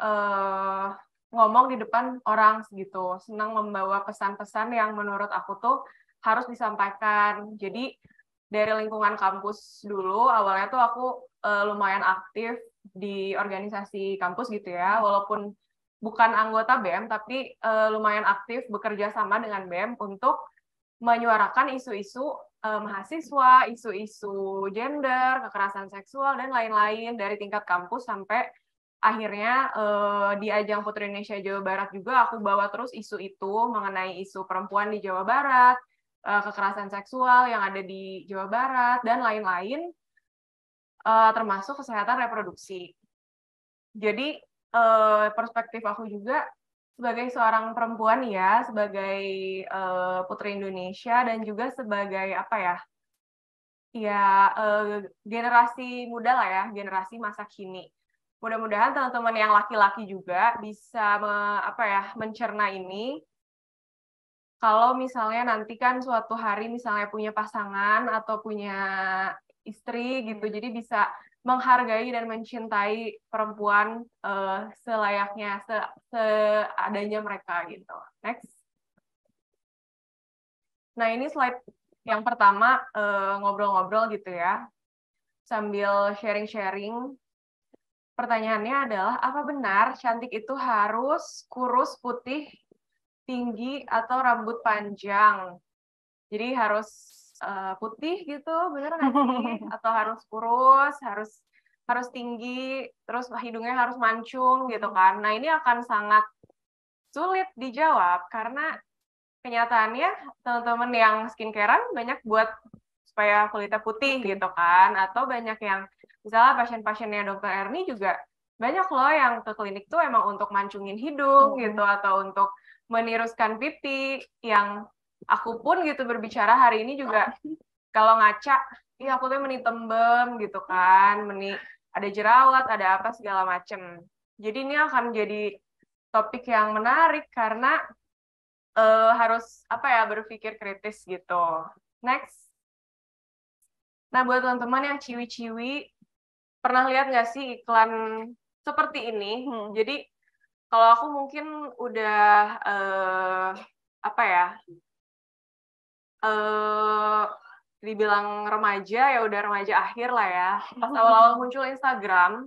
ngomong di depan orang gitu, senang membawa pesan-pesan yang menurut aku tuh harus disampaikan. Jadi dari lingkungan kampus dulu, awalnya tuh aku lumayan aktif di organisasi kampus gitu ya, walaupun bukan anggota BEM, tapi lumayan aktif bekerja sama dengan BEM untuk menyuarakan isu-isu mahasiswa, isu-isu gender, kekerasan seksual, dan lain-lain dari tingkat kampus sampai akhirnya di ajang Putri Indonesia Jawa Barat juga aku bawa terus isu itu mengenai isu perempuan di Jawa Barat, kekerasan seksual yang ada di Jawa Barat, dan lain-lain, termasuk kesehatan reproduksi. Jadi perspektif aku juga sebagai seorang perempuan ya, sebagai Putri Indonesia, dan juga sebagai generasi muda lah ya, generasi masa kini. Mudah-mudahan teman-teman yang laki-laki juga bisa mencerna ini. Kalau misalnya nanti kan suatu hari misalnya punya pasangan atau punya istri gitu, jadi bisa menghargai dan mencintai perempuan selayaknya, seadanya mereka gitu. Next. Nah, ini slide yang pertama ngobrol-ngobrol gitu ya, sambil sharing-sharing. Pertanyaannya adalah, apa benar cantik itu harus kurus, putih, tinggi, atau rambut panjang? Jadi harus putih gitu, bener nggak sih? Atau harus kurus, harus tinggi, terus hidungnya harus mancung gitu kan? Nah, ini akan sangat sulit dijawab karena kenyataannya teman-teman yang skincarean banyak buat supaya kulitnya putih gitu kan, atau banyak yang misalnya pasien-pasiennya dokter Erni juga banyak loh yang ke klinik tuh emang untuk mancungin hidung gitu, atau untuk meniruskan pipi. Yang aku pun gitu berbicara hari ini juga kalau ngaca, iya aku tuh meni tembem gitu kan, meni ada jerawat, ada apa segala macem. Jadi ini akan jadi topik yang menarik karena harus apa ya, berpikir kritis gitu. Next. Nah, buat teman-teman yang ciwi-ciwi, pernah lihat nggak sih iklan seperti ini? Jadi kalau aku mungkin udah apa ya, dibilang remaja, ya udah remaja akhir lah ya. Pas awal-awal muncul Instagram,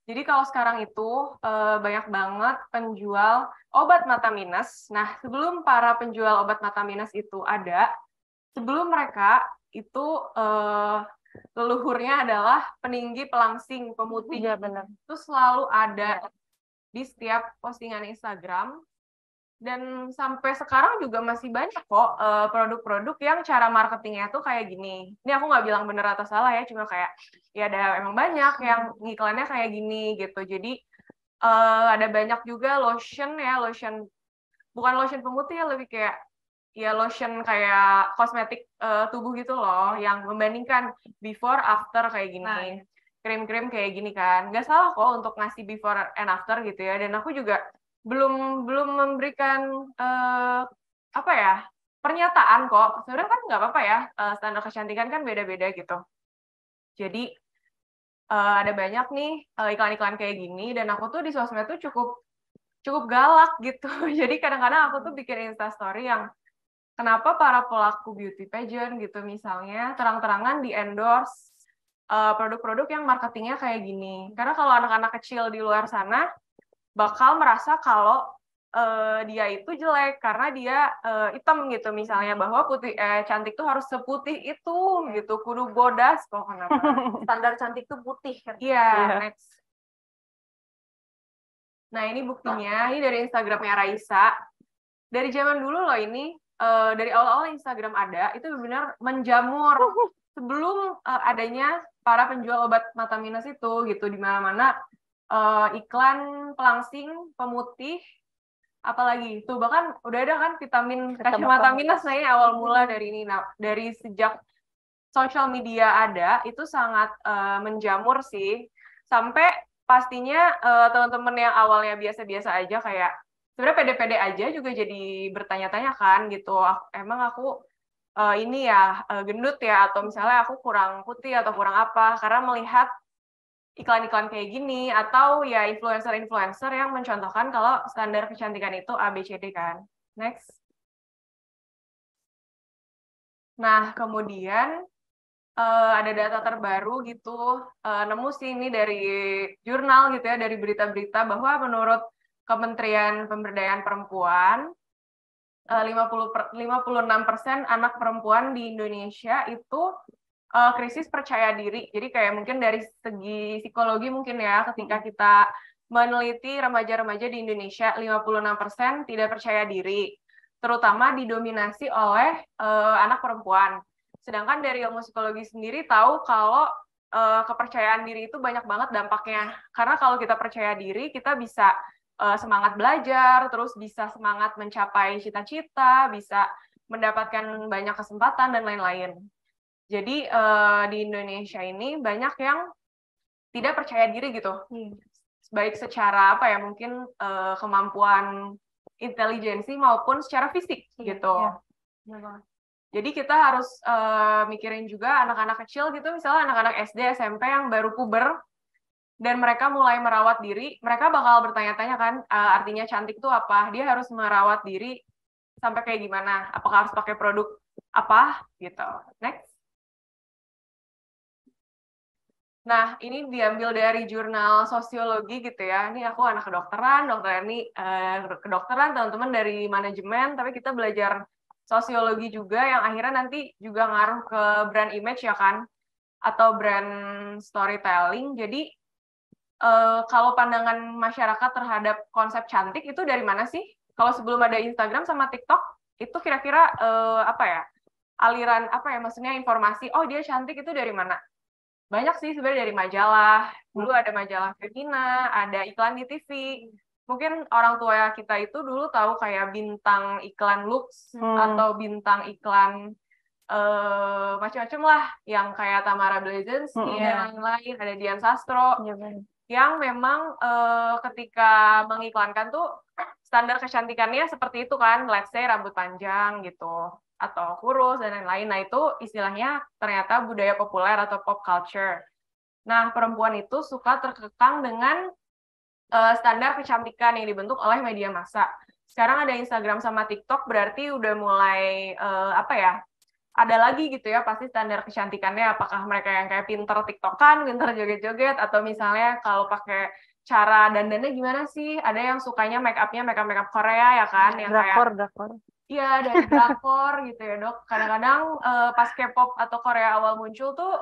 jadi kalau sekarang itu banyak banget penjual obat mata minus. Nah, sebelum para penjual obat mata minus itu ada, sebelum mereka itu leluhurnya adalah peninggi, pelangsing, pemutih. Iya, benar. Itu selalu ada di setiap postingan Instagram. Dan sampai sekarang juga masih banyak kok produk-produk yang cara marketingnya tuh kayak gini. Ini aku nggak bilang bener atau salah ya, cuma kayak ya ada emang banyak yang ngiklannya kayak gini gitu. Jadi ada banyak juga lotion ya, lotion bukan lotion pemutih ya, lebih kayak ya lotion kayak kosmetik tubuh gitu loh, yang membandingkan before after kayak gini. Krim-krim kayak gini kan. Nggak salah kok untuk ngasih before and after gitu ya. Dan aku juga belum memberikan apa ya, pernyataan kok. Sebenarnya kan nggak apa-apa ya, standar kecantikan kan beda-beda gitu. Jadi ada banyak nih iklan-iklan kayak gini, dan aku tuh di sosmed tuh cukup galak gitu. Jadi kadang-kadang aku tuh bikin Instastory yang kenapa para pelaku beauty pageant gitu misalnya terang-terangan di endorse produk-produk yang marketingnya kayak gini. Karena kalau anak-anak kecil di luar sana bakal merasa kalau dia itu jelek karena dia hitam gitu misalnya, bahwa putih cantik tuh harus seputih itu gitu, kudu bodas kok kenapa. Standar cantik tuh putih kan. Iya, next. Nah, ini buktinya, ini dari Instagramnya Raisa. Dari zaman dulu loh ini, dari awal-awal Instagram ada, itu benar menjamur sebelum adanya para penjual obat mata minus itu gitu, di mana-mana iklan pelangsing, pemutih, apalagi tuh bahkan udah ada kan vitamin kacamata minus. Nah, ini awal mula dari ini. Nah, dari sejak sosial media ada, itu sangat menjamur sih, sampai pastinya teman-teman yang awalnya biasa-biasa aja kayak sebenarnya pede-pede aja juga jadi bertanya-tanya kan gitu, emang aku ini ya gendut ya, atau misalnya aku kurang putih atau kurang apa, karena melihat iklan-iklan kayak gini, atau ya influencer-influencer yang mencontohkan kalau standar kecantikan itu ABCD kan. Next. Nah, kemudian ada data terbaru gitu, nemu sih ini dari jurnal gitu ya, dari berita-berita, bahwa menurut Kementerian Pemberdayaan Perempuan, 56% anak perempuan di Indonesia itu krisis percaya diri. Jadi kayak mungkin dari segi psikologi mungkin ya, ketika kita meneliti remaja-remaja di Indonesia, 56% tidak percaya diri, terutama didominasi oleh anak perempuan. Sedangkan dari ilmu psikologi sendiri tahu kalau kepercayaan diri itu banyak banget dampaknya. Karena kalau kita percaya diri, kita bisa semangat belajar, terus bisa semangat mencapai cita-cita, bisa mendapatkan banyak kesempatan dan lain-lain. Jadi di Indonesia ini banyak yang tidak percaya diri gitu, baik secara apa ya, mungkin kemampuan intelijensi maupun secara fisik gitu. Jadi kita harus mikirin juga anak-anak kecil gitu, misalnya anak-anak SD, SMP yang baru puber dan mereka mulai merawat diri, mereka bakal bertanya-tanya kan, artinya cantik itu apa? Dia harus merawat diri sampai kayak gimana? Apakah harus pakai produk apa gitu. Next. Nah, ini diambil dari jurnal sosiologi gitu ya. Ini aku anak kedokteran, dokter ini kedokteran, teman-teman dari manajemen, tapi kita belajar sosiologi juga yang akhirnya nanti juga ngaruh ke brand image ya kan, atau brand storytelling. Jadi kalau pandangan masyarakat terhadap konsep cantik itu dari mana sih? Kalau sebelum ada Instagram sama TikTok, itu kira-kira apa ya? Aliran apa ya? Maksudnya informasi, oh dia cantik itu dari mana? Banyak sih sebenarnya dari majalah. Dulu ada majalah Femina, ada iklan di TV. Mungkin orang tua kita itu dulu tahu kayak bintang iklan Lux atau bintang iklan macam-macam lah, yang kayak Tamara Blazinski dan lain-lain, ada Dian Sastro, yang memang ketika mengiklankan tuh standar kecantikannya seperti itu kan, let's say rambut panjang gitu, atau kurus dan lain-lain. Nah itu istilahnya ternyata budaya populer atau pop culture. Nah perempuan itu suka terkekang dengan standar kecantikan yang dibentuk oleh media massa. Sekarang ada Instagram sama TikTok, berarti udah mulai apa ya, ada lagi gitu ya pasti standar kecantikannya, apakah mereka yang kayak pinter TikTokan, pinter joget-joget, atau misalnya kalau pakai cara dandannya gimana sih, ada yang sukanya make up-nya make up Korea ya kan, yang drakor. Iya, dari drakor gitu ya dok. Kadang-kadang pas K-pop atau Korea awal muncul tuh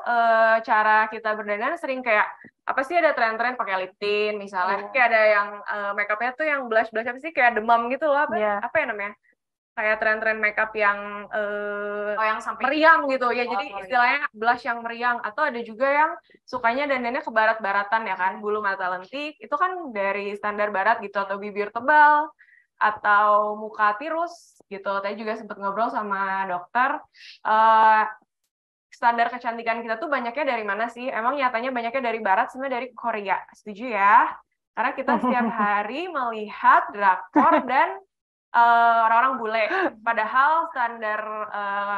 cara kita berdandan sering kayak apa sih, ada tren-tren pakai lip tint misalnya, kayak ada yang make up-nya tuh yang blush apa sih, kayak demam gitu loh, apa ya namanya? Kayak tren-tren makeup yang yang sampai meriang gitu ya, jadi istilahnya blush yang meriang. Atau ada juga yang sukanya dandannya ke barat-baratan ya kan, bulu mata lentik itu kan dari standar barat gitu, atau bibir tebal, atau muka tirus gitu. Tadi juga sempat ngobrol sama dokter, standar kecantikan kita tuh banyaknya dari mana sih? Emang nyatanya banyaknya dari barat, sebenarnya dari Korea. Setuju ya? Karena kita setiap hari melihat drakor dan orang-orang bule. Padahal standar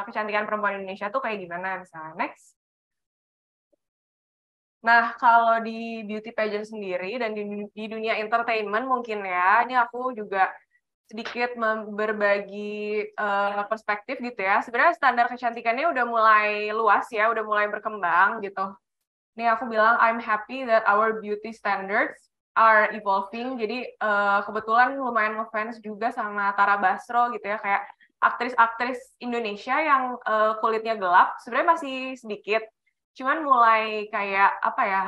kecantikan perempuan Indonesia tuh kayak gimana? Misalnya, next. Nah, kalau di beauty pageant sendiri dan di dunia entertainment mungkin ya, ini aku juga sedikit berbagi perspektif gitu ya. Sebenarnya standar kecantikannya udah mulai luas ya, udah mulai berkembang gitu. Ini aku bilang, I'm happy that our beauty standards are evolving. Jadi kebetulan lumayan ngefans juga sama Tara Basro gitu ya, kayak aktris-aktris Indonesia yang kulitnya gelap, sebenarnya masih sedikit, cuman mulai kayak apa ya,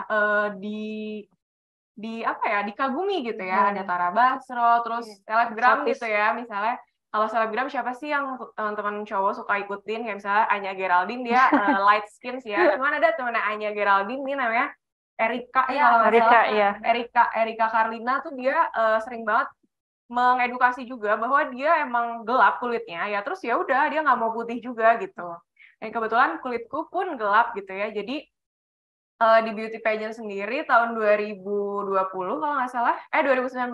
di apa ya, dikagumi gitu ya. Ada Tara Basro, terus selebgram gitu ya, misalnya kalau selebgram siapa sih yang teman-teman cowok suka ikutin, kayak misalnya Anya Geraldine, dia light skin sih ya, cuman ada temennya Anya Geraldine nih namanya Erika ya, Erika Carlina tuh, dia sering banget mengedukasi juga bahwa dia emang gelap kulitnya ya, terus ya udah dia nggak mau putih juga gitu. Dan kebetulan kulitku pun gelap gitu ya, jadi di beauty pageant sendiri tahun 2020 kalau nggak salah, 2019,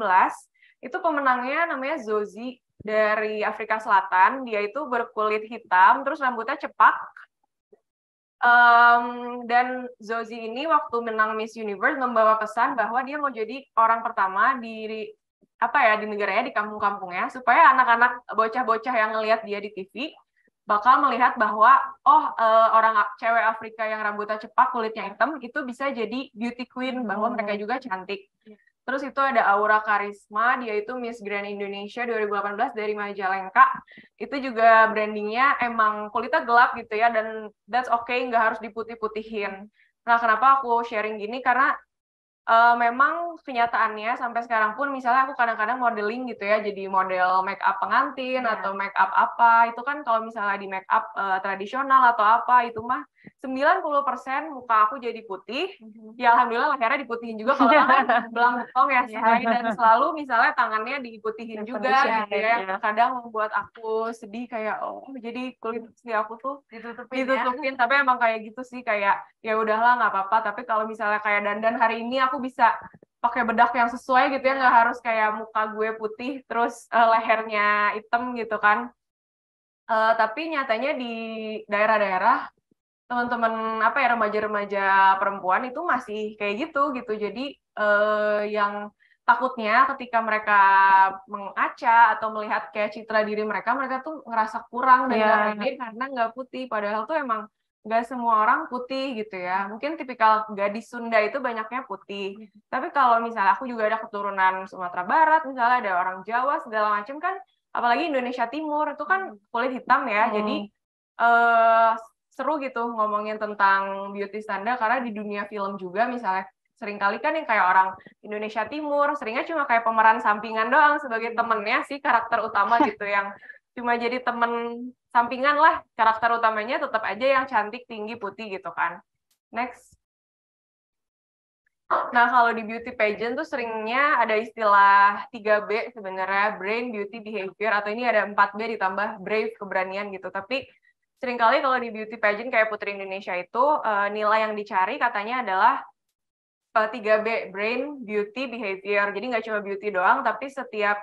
itu pemenangnya namanya Zozi dari Afrika Selatan. Dia itu berkulit hitam, terus rambutnya cepak. Dan Zozi ini waktu menang Miss Universe membawa pesan bahwa dia mau jadi orang pertama di apa ya, di negaranya, di kampung-kampungnya, supaya anak-anak bocah-bocah yang ngelihat dia di TV bakal melihat bahwa orang cewek Afrika yang rambutnya cepak, kulitnya hitam itu bisa jadi beauty queen, bahwa mereka juga cantik. Terus itu ada Aura Karisma, dia itu Miss Grand Indonesia 2018 dari Majalengka. Itu juga brandingnya emang kulitnya gelap gitu ya, dan that's okay, nggak harus diputih-putihin. Nah, kenapa aku sharing gini? Karena memang kenyataannya sampai sekarang pun, misalnya aku kadang-kadang modeling gitu ya, jadi model make up pengantin atau make up apa, itu kan kalau misalnya di make up tradisional atau apa, itu mah 90% muka aku jadi putih. Ya alhamdulillah akhirnya diputihin juga kalau kan belang betong ya, dan selalu misalnya tangannya diputihin juga gitu ya. Kadang membuat aku sedih, kayak jadi kulit asli aku tuh ditutupin. Tapi emang kayak gitu sih, kayak ya udahlah nggak apa-apa. Tapi kalau misalnya kayak dandan hari ini aku bisa pakai bedak yang sesuai gitu ya, nggak harus kayak muka gue putih terus lehernya hitam gitu kan. Tapi nyatanya di daerah-daerah, teman-teman apa ya, remaja-remaja perempuan itu masih kayak gitu. Jadi yang takutnya ketika mereka mengaca atau melihat kayak citra diri mereka tuh ngerasa kurang dan nggak pede karena nggak putih. Padahal tuh emang nggak semua orang putih gitu ya. Mungkin tipikal gadis Sunda itu banyaknya putih. Tapi kalau misalnya aku juga ada keturunan Sumatera Barat, misalnya ada orang Jawa segala macam kan, apalagi Indonesia Timur itu kan kulit hitam ya. Jadi seru gitu ngomongin tentang beauty standar karena di dunia film juga misalnya seringkali kan yang kayak orang Indonesia Timur seringnya cuma kayak pemeran sampingan doang sebagai temennya sih karakter utama gitu yang cuma jadi temen sampingan lah, karakter utamanya tetap aja yang cantik, tinggi, putih gitu kan. Next. Nah, kalau di beauty pageant tuh seringnya ada istilah 3B sebenarnya, brain, beauty, behavior, atau ini ada 4B ditambah brave, keberanian gitu. Tapi seringkali kalau di beauty pageant kayak Putri Indonesia itu nilai yang dicari katanya adalah 3B, brain, beauty, behavior. Jadi nggak cuma beauty doang, tapi setiap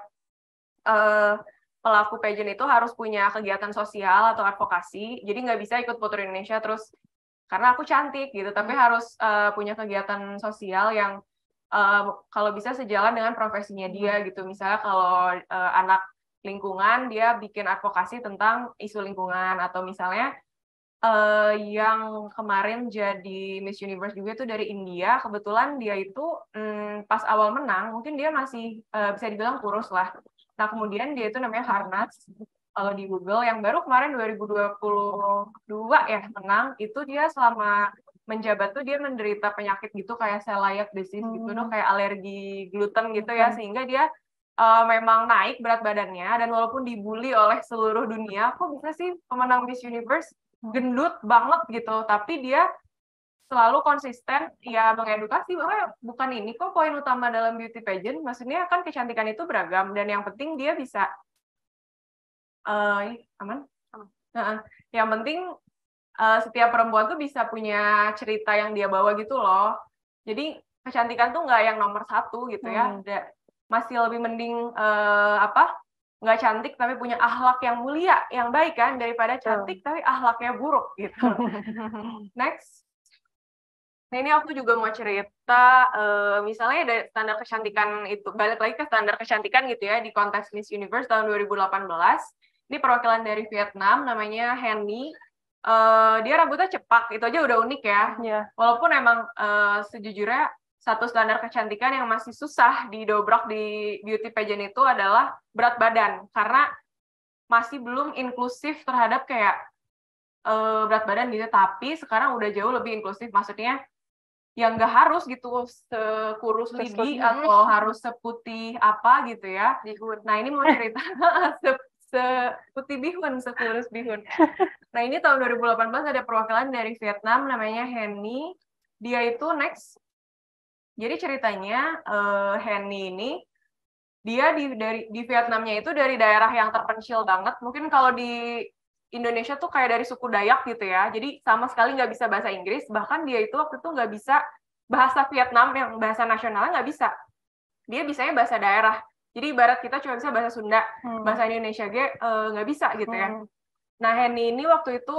pelaku pageant itu harus punya kegiatan sosial atau advokasi. Jadi nggak bisa ikut Putri Indonesia terus karena aku cantik gitu, tapi harus punya kegiatan sosial yang kalau bisa sejalan dengan profesinya dia gitu. Misalnya kalau anak lingkungan, dia bikin advokasi tentang isu lingkungan, atau misalnya yang kemarin jadi Miss Universe juga itu dari India, kebetulan dia itu pas awal menang, mungkin dia masih bisa dibilang kurus lah. Nah, kemudian dia itu namanya Harnas, kalau di Google, yang baru kemarin 2022 ya menang, itu dia selama menjabat tuh dia menderita penyakit gitu kayak celiac disease gitu dong, kayak alergi gluten gitu ya, sehingga dia memang naik berat badannya, dan walaupun dibully oleh seluruh dunia, kok bisa sih pemenang Miss Universe gendut banget gitu, tapi dia selalu konsisten ya mengedukasi bahwa bukan ini kok poin utama dalam beauty pageant, maksudnya kan kecantikan itu beragam dan yang penting dia bisa aman. Nah, yang penting setiap perempuan tuh bisa punya cerita yang dia bawa gitu loh. Jadi kecantikan tuh nggak yang nomor satu gitu ya. Masih lebih mending nggak cantik tapi punya akhlak yang mulia, yang baik kan, daripada cantik tapi akhlaknya buruk gitu. Next. Nah, ini aku juga mau cerita, misalnya ada standar kecantikan itu, balik lagi ke standar kecantikan gitu ya, di kontes Miss Universe tahun 2018. Ini perwakilan dari Vietnam, namanya Henny. Dia rambutnya cepak, itu aja udah unik ya. Walaupun emang sejujurnya satu standar kecantikan yang masih susah didobrak di beauty pageant itu adalah berat badan, karena masih belum inklusif terhadap kayak berat badan gitu, tapi sekarang udah jauh lebih inklusif, maksudnya yang nggak harus gitu sekurus Lidi atau harus seputih apa gitu ya. Nah, ini mau cerita seputih bihun, sekurus bihun. Nah, ini tahun 2018 ada perwakilan dari Vietnam namanya Henny. Dia itu next. Jadi ceritanya Henny ini dia di Vietnamnya itu dari daerah yang terpencil banget. Mungkin kalau di Indonesia tuh kayak dari suku Dayak gitu ya. Jadi sama sekali nggak bisa bahasa Inggris. Bahkan dia itu waktu itu nggak bisa bahasa Vietnam yang bahasa nasionalnya nggak bisa. Dia bisanya bahasa daerah. Jadi ibarat kita cuma bisa bahasa Sunda, bahasa Indonesia nggak bisa gitu ya. Nah, Henny ini waktu itu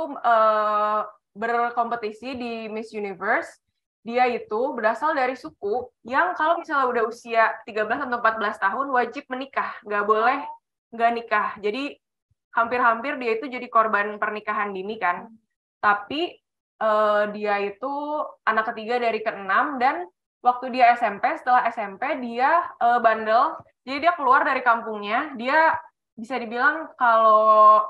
berkompetisi di Miss Universe. Dia itu berasal dari suku yang kalau misalnya udah usia 13 atau 14 tahun wajib menikah, nggak boleh nggak nikah. Jadi hampir-hampir dia itu jadi korban pernikahan dini kan. Tapi dia itu anak ketiga dari keenam, dan waktu dia SMP, setelah SMP dia bandel. Jadi dia keluar dari kampungnya. Dia bisa dibilang kalau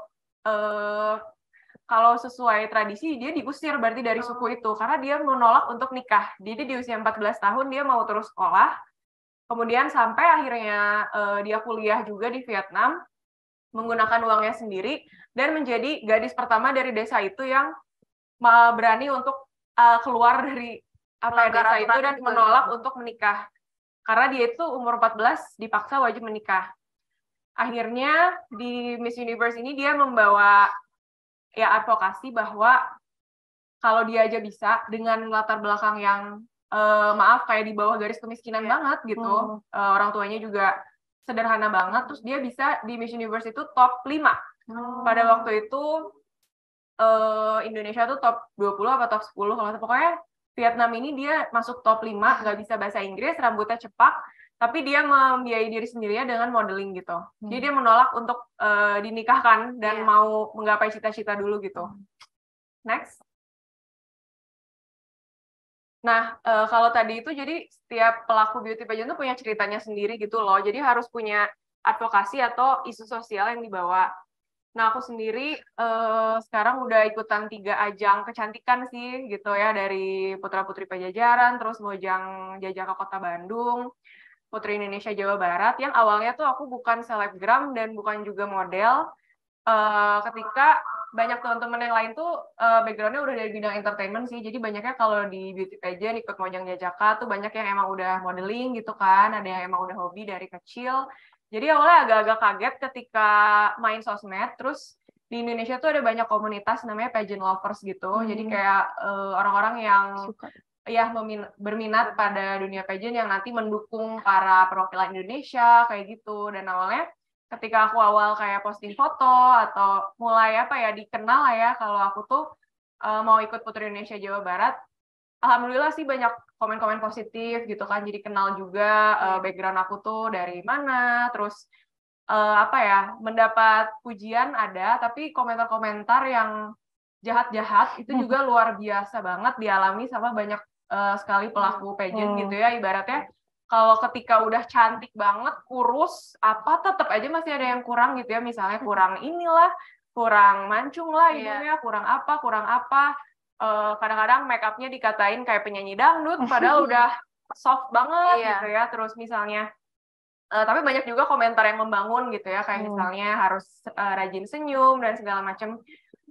sesuai tradisi dia diusir berarti dari suku itu karena dia menolak untuk nikah. Jadi di usia 14 tahun dia mau terus sekolah. Kemudian sampai akhirnya dia kuliah juga di Vietnam menggunakan uangnya sendiri dan menjadi gadis pertama dari desa itu yang berani untuk keluar dari desa itu dan menolak untuk menikah. Karena dia itu umur 14 dipaksa wajib menikah. Akhirnya di Miss Universe ini dia membawa ya advokasi bahwa kalau dia aja bisa dengan latar belakang yang maaf kayak di bawah garis kemiskinan banget gitu. Orang tuanya juga sederhana banget, terus dia bisa di Miss Universe itu top 5. Pada waktu itu Indonesia tuh top 20 apa top 10 kalau pokoknya Vietnam ini dia masuk top 5, nggak bisa bahasa Inggris, rambutnya cepak, tapi dia membiayai diri sendirinya dengan modeling gitu. Jadi dia menolak untuk dinikahkan dan mau menggapai cita-cita dulu gitu. Next. Nah, kalau tadi itu jadi setiap pelaku beauty pageant itu punya ceritanya sendiri gitu loh. Jadi harus punya advokasi atau isu sosial yang dibawa. Nah, aku sendiri sekarang udah ikutan 3 ajang kecantikan sih gitu ya, dari Putra Putri Pajajaran, terus Mojang Jajaka Kota Bandung, Putri Indonesia Jawa Barat, yang awalnya tuh aku bukan selebgram dan bukan juga model. Ketika banyak teman-teman yang lain tuh background-nya udah dari bidang entertainment sih, jadi banyaknya kalau di beauty pageant ikut Mojang Jajaka tuh banyak yang emang udah modeling gitu kan, ada yang emang udah hobi dari kecil. Jadi awalnya agak-agak kaget ketika main sosmed, terus di Indonesia tuh ada banyak komunitas namanya pageant lovers gitu, jadi kayak orang-orang yang ya berminat pada dunia pageant yang nanti mendukung para perwakilan Indonesia kayak gitu. Dan awalnya ketika aku awal kayak posting foto atau mulai dikenal ya kalau aku tuh mau ikut Putri Indonesia Jawa Barat, alhamdulillah sih banyak komen-komen positif gitu kan, jadi kenal juga background aku tuh dari mana, terus mendapat pujian ada, tapi komentar-komentar yang jahat-jahat itu juga luar biasa banget dialami sama banyak sekali pelaku pageant gitu ya, ibaratnya kalau ketika udah cantik banget, kurus, tetap aja masih ada yang kurang gitu ya, misalnya kurang inilah, kurang mancung lah hidungnya, kurang apa. Kadang-kadang make up-nya dikatain kayak penyanyi dangdut, padahal udah soft banget gitu ya. Terus misalnya, tapi banyak juga komentar yang membangun gitu ya, kayak misalnya harus rajin senyum dan segala macam.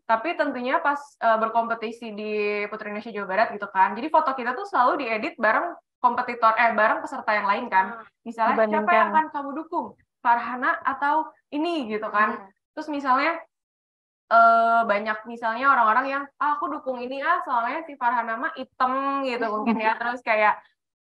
Tapi tentunya pas berkompetisi di Putri Indonesia Jawa Barat gitu kan, jadi foto kita tuh selalu diedit bareng bareng peserta yang lain kan. Misalnya siapa yang akan kamu dukung, Farhana atau ini gitu kan. Terus misalnya banyak misalnya orang-orang yang aku dukung ini soalnya si Farhana mah hitam gitu mungkin ya, terus kayak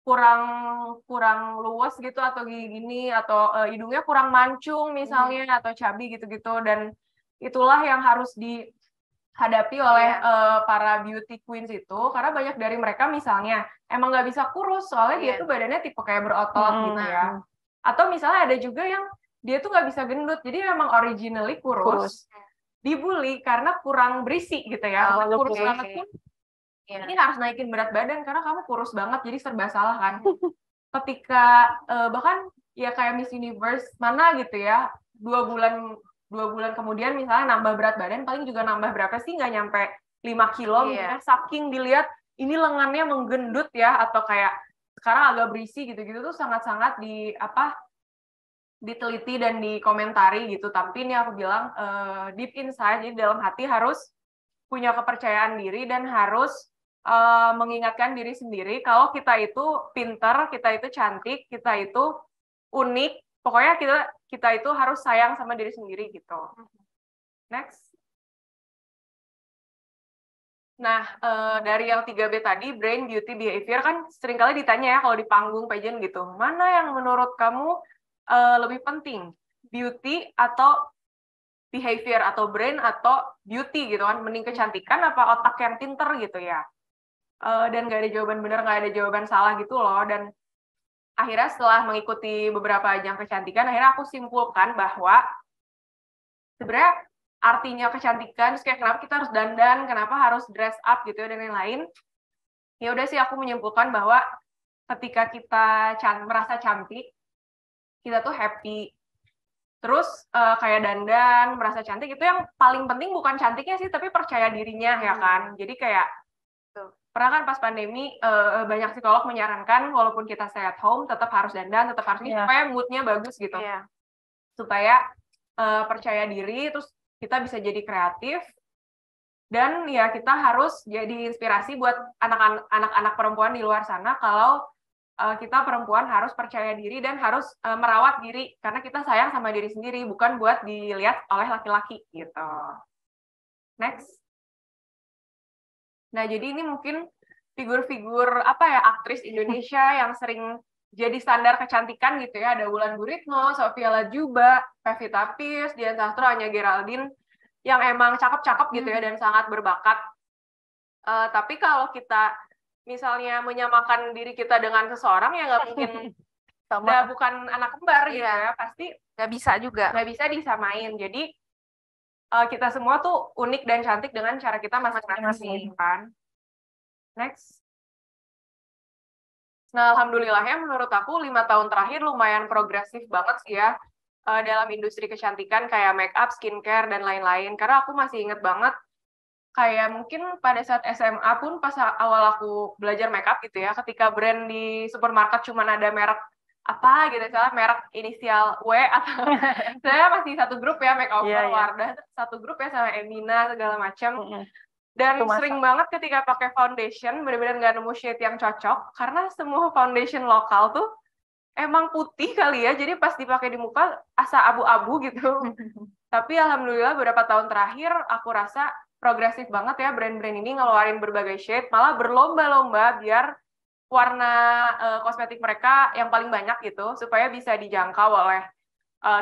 kurang luas gitu atau gini atau hidungnya kurang mancung misalnya atau cabi gitu-gitu. Dan itulah yang harus dihadapi oleh para beauty queens itu, karena banyak dari mereka misalnya emang nggak bisa kurus soalnya dia tuh badannya tipe kayak berotot gitu ya, atau misalnya ada juga yang dia tuh nggak bisa gendut, jadi memang originally kurus. Dibully karena kurang berisi gitu ya. Kurus banget pun ini harus naikin berat badan karena kamu kurus banget, jadi serba salah kan. Ketika bahkan ya kayak Miss Universe mana gitu ya, 2 bulan kemudian misalnya nambah berat badan, paling juga nambah berapa sih, nggak nyampe 5 kilo mungkin, saking dilihat ini lengannya menggendut ya, atau kayak sekarang agak berisi gitu-gitu tuh sangat-sangat diteliti dan dikomentari gitu. Tapi ini aku bilang deep inside, jadi dalam hati harus punya kepercayaan diri dan harus mengingatkan diri sendiri kalau kita itu pinter, kita itu cantik, kita itu unik. Pokoknya kita itu harus sayang sama diri sendiri gitu. Next. Nah, dari yang 3B tadi, brain, beauty, behavior, kan seringkali ditanya ya kalau di panggung pageant gitu, mana yang menurut kamu lebih penting, beauty atau behavior, atau brain atau beauty gitu kan, mending kecantikan apa otak yang pinter gitu ya. Dan nggak ada jawaban benar, nggak ada jawaban salah gitu loh. Dan akhirnya setelah mengikuti beberapa ajang kecantikan, akhirnya aku simpulkan bahwa sebenarnya artinya kecantikan, kayak kenapa kita harus dandan, kenapa harus dress up gitu dan lain-lain. Ya udah sih, aku menyimpulkan bahwa ketika kita merasa cantik, kita tuh happy. Terus kayak dandan, merasa cantik, itu yang paling penting bukan cantiknya sih, tapi percaya dirinya ya kan. Jadi kayak pernah kan pas pandemi banyak psikolog menyarankan walaupun kita stay at home tetap harus dandan, tetap harus supaya moodnya bagus gitu, supaya percaya diri, terus kita bisa jadi kreatif, dan ya kita harus jadi inspirasi buat anak-anak perempuan di luar sana kalau kita perempuan harus percaya diri dan harus merawat diri karena kita sayang sama diri sendiri, bukan buat dilihat oleh laki-laki gitu. Next. Nah, jadi ini mungkin figur-figur aktris Indonesia yang sering jadi standar kecantikan gitu ya. Ada Wulan Guritno, Sophia Latjuba, Pevita Pierce, Dian Sastro, Anya Geraldine, yang emang cakep-cakep gitu ya dan sangat berbakat. Tapi kalau kita misalnya menyamakan diri kita dengan seseorang, ya nggak mungkin udah bukan anak kembar gitu Iya. ya, pasti Nggak bisa juga. nggak bisa disamain. Jadi kita semua tuh unik dan cantik dengan cara kita masing-masing kan. Next. Nah, alhamdulillahnya menurut aku 5 tahun terakhir lumayan progresif banget sih ya dalam industri kecantikan kayak make up, skincare, dan lain-lain. Karena aku masih inget banget kayak mungkin pada saat SMA pun pas awal aku belajar make up gitu ya, ketika brand di supermarket cuma ada merek apa gitu, misalnya merek inisial W atau saya masih satu grup ya, Makeover, Wardah, satu grup ya sama Emina segala macam. Dan sering banget ketika pakai foundation benar-benar nggak nemu shade yang cocok karena semua foundation lokal tuh emang putih kali ya, jadi pas dipakai di muka asa abu-abu gitu. Tapi alhamdulillah beberapa tahun terakhir aku rasa progresif banget ya brand-brand ini ngeluarin berbagai shade, malah berlomba-lomba biar warna kosmetik mereka yang paling banyak gitu supaya bisa dijangkau oleh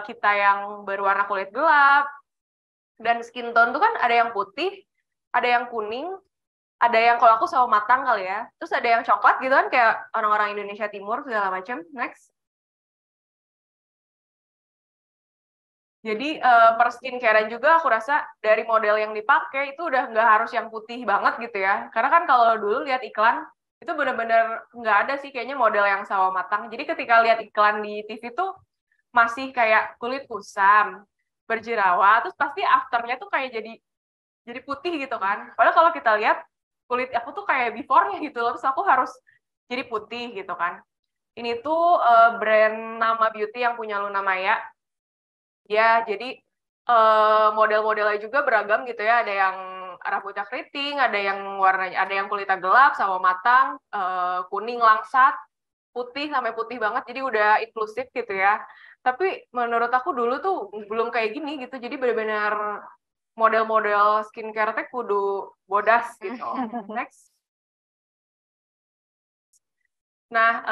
kita yang berwarna kulit gelap. Dan skin tone tuh kan ada yang putih, ada yang kuning, ada yang kalau aku sawo matang kali ya, terus ada yang coklat gitu kan kayak orang-orang Indonesia Timur segala macam. Next. Jadi per skincarean juga aku rasa dari model yang dipakai itu udah nggak harus yang putih banget gitu ya. Karena kan kalau dulu lihat iklan itu benar-benar nggak ada sih kayaknya model yang sawo matang. Jadi ketika lihat iklan di TV tuh masih kayak kulit kusam, berjerawat, terus pasti afternya tuh kayak jadi putih gitu kan. Padahal kalau kita lihat kulit aku tuh kayak before-nya gitu loh, terus aku harus jadi putih gitu kan. Ini tuh brand nama beauty yang punya Luna Maya. Ya, jadi model-modelnya juga beragam gitu ya. Ada yang rambutnya keriting, ada yang warnanya, ada yang kulitnya gelap, sawo matang, kuning langsat, putih sampai putih banget. Jadi udah inklusif gitu ya. Tapi menurut aku dulu tuh belum kayak gini gitu. Jadi benar-benar model-model skincare teh kudu bodas gitu. Next. Nah,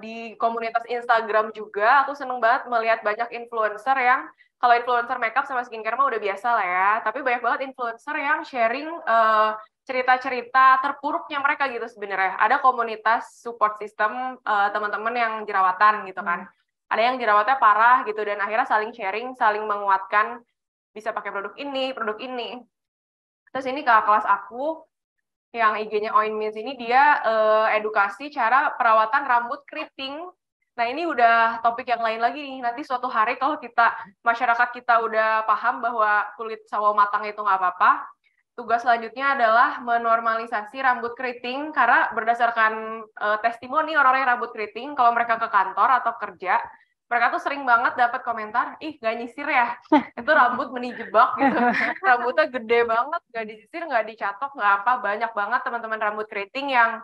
di komunitas Instagram juga aku seneng banget melihat banyak influencer yang, kalau influencer makeup sama skincare mah udah biasa lah ya, tapi banyak banget influencer yang sharing cerita-cerita terpuruknya mereka gitu sebenarnya. Ada komunitas support system teman-teman yang jerawatan gitu kan. Ada yang jerawatnya parah gitu dan akhirnya saling sharing, saling menguatkan, bisa pakai produk ini, produk ini. Terus ini kakak kelas aku yang IG-nya Oinmins ini dia edukasi cara perawatan rambut keriting. Nah ini udah topik yang lain lagi nih. Nanti suatu hari kalau masyarakat kita udah paham bahwa kulit sawo matang itu nggak apa-apa, tugas selanjutnya adalah menormalisasi rambut keriting karena berdasarkan testimoni orang-orang yang rambut keriting, kalau mereka ke kantor atau kerja, mereka tuh sering banget dapat komentar, ih nggak nyisir ya, itu rambut meni jebak gitu, rambutnya gede banget, nggak disisir, nggak dicatok, nggak apa, banyak banget teman-teman rambut keriting yang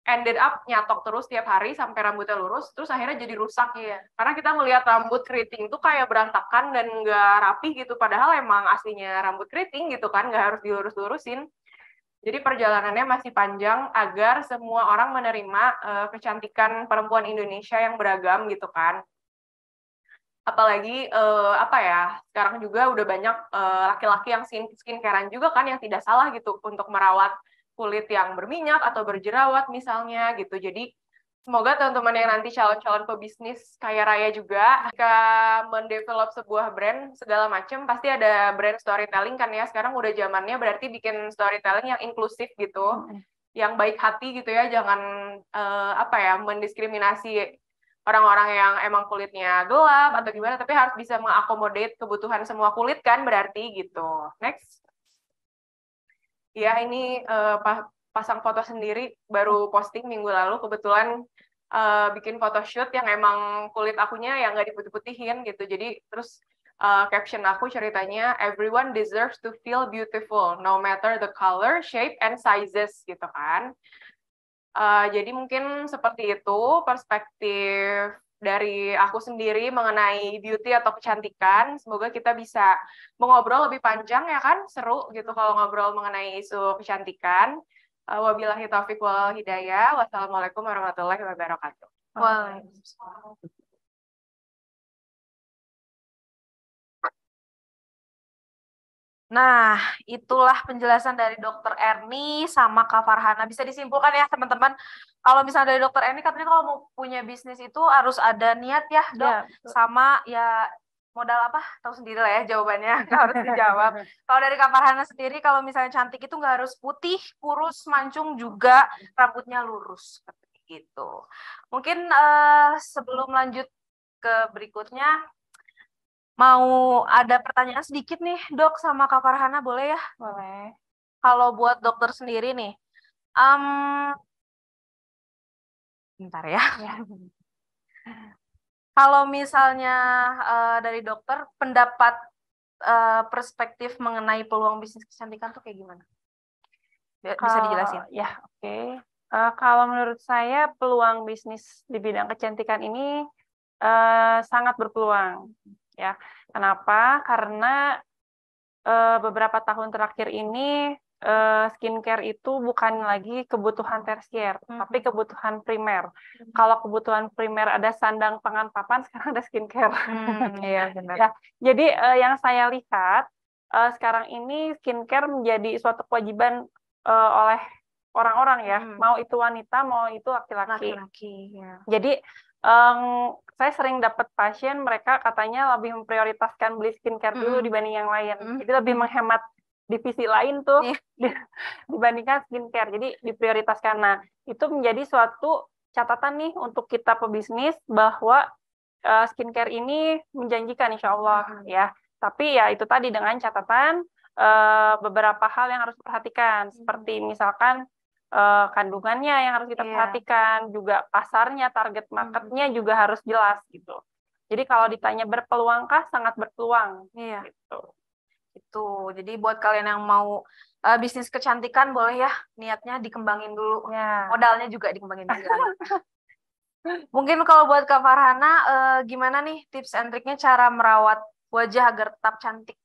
ended up nyatok terus tiap hari sampai rambutnya lurus, terus akhirnya jadi rusak ya. Karena kita melihat rambut keriting itu kayak berantakan dan nggak rapi gitu, padahal emang aslinya rambut keriting gitu kan, nggak harus dilurus-lurusin. Jadi perjalanannya masih panjang agar semua orang menerima kecantikan perempuan Indonesia yang beragam gitu kan. Apalagi apa ya, sekarang juga udah banyak laki-laki yang skincarean juga kan yang tidak salah gitu untuk merawat kulit yang berminyak atau berjerawat misalnya gitu. Jadi semoga teman-teman yang nanti calon-calon pebisnis kaya raya juga jika mendevelop sebuah brand segala macam pasti ada brand storytelling kan ya. Sekarang udah zamannya berarti bikin storytelling yang inklusif gitu. Yang baik hati gitu ya, jangan apa ya mendiskriminasi orang-orang yang emang kulitnya gelap atau gimana, tapi harus bisa mengakomodate kebutuhan semua kulit kan berarti gitu. Next. Ya ini pasang foto sendiri, baru posting minggu lalu, kebetulan bikin photoshoot yang emang kulit akunya yang nggak diputih-putihin gitu. Jadi terus caption aku ceritanya, everyone deserves to feel beautiful, no matter the color, shape, and sizes gitu kan. Jadi mungkin seperti itu perspektif dari aku sendiri mengenai beauty atau kecantikan. Semoga kita bisa mengobrol lebih panjang ya kan, seru gitu kalau ngobrol mengenai isu kecantikan. Wabillahi taufiq wal hidayah. Wassalamualaikum warahmatullahi wabarakatuh. Waalaikumsalam. Nah, itulah penjelasan dari Dokter Erni sama Kak Farhana. Bisa disimpulkan ya teman-teman, kalau misalnya dari Dokter Erni katanya kalau mau punya bisnis itu harus ada niat ya, Dok. Ya, Sama ya modal apa? Tahu sendiri lah ya jawabannya, nggak harus dijawab. Kalau dari Kak Farhana sendiri, kalau misalnya cantik itu nggak harus putih, kurus, mancung, juga rambutnya lurus. Seperti itu. Mungkin sebelum lanjut ke berikutnya, mau ada pertanyaan sedikit nih, Dok, sama Kak Farhana, boleh ya? boleh. Kalau buat dokter sendiri nih, bentar ya. Kalau misalnya dari dokter, pendapat perspektif mengenai peluang bisnis kecantikan tuh kayak gimana? Bisa dijelasin? Ya, oke. Kalau menurut saya peluang bisnis di bidang kecantikan ini sangat berpeluang. Ya, kenapa? Karena beberapa tahun terakhir ini skincare itu bukan lagi kebutuhan tersier, tapi kebutuhan primer. Kalau kebutuhan primer ada sandang, pangan, papan, sekarang ada skincare. Iya, benar. Ya, jadi yang saya lihat sekarang ini skincare menjadi suatu kewajiban oleh orang-orang ya, mau itu wanita, mau itu laki-laki. Ya. Jadi saya sering dapat pasien mereka katanya lebih memprioritaskan beli skincare dulu dibanding yang lain. Jadi lebih menghemat divisi lain tuh dibandingkan skincare. Jadi diprioritaskan. Nah, itu menjadi suatu catatan nih untuk kita pebisnis bahwa skincare ini menjanjikan insya Allah ya. Tapi ya itu tadi dengan catatan beberapa hal yang harus diperhatikan seperti misalkan kandungannya yang harus kita perhatikan, juga pasarnya, target marketnya juga harus jelas gitu. Jadi kalau ditanya berpeluangkah, sangat berpeluang. Gitu. Itu. Jadi buat kalian yang mau bisnis kecantikan boleh ya niatnya dikembangin dulu. Modalnya juga dikembangin dulu. Mungkin kalau buat Kak Farhana, gimana nih tips and triknya cara merawat wajah agar tetap cantik?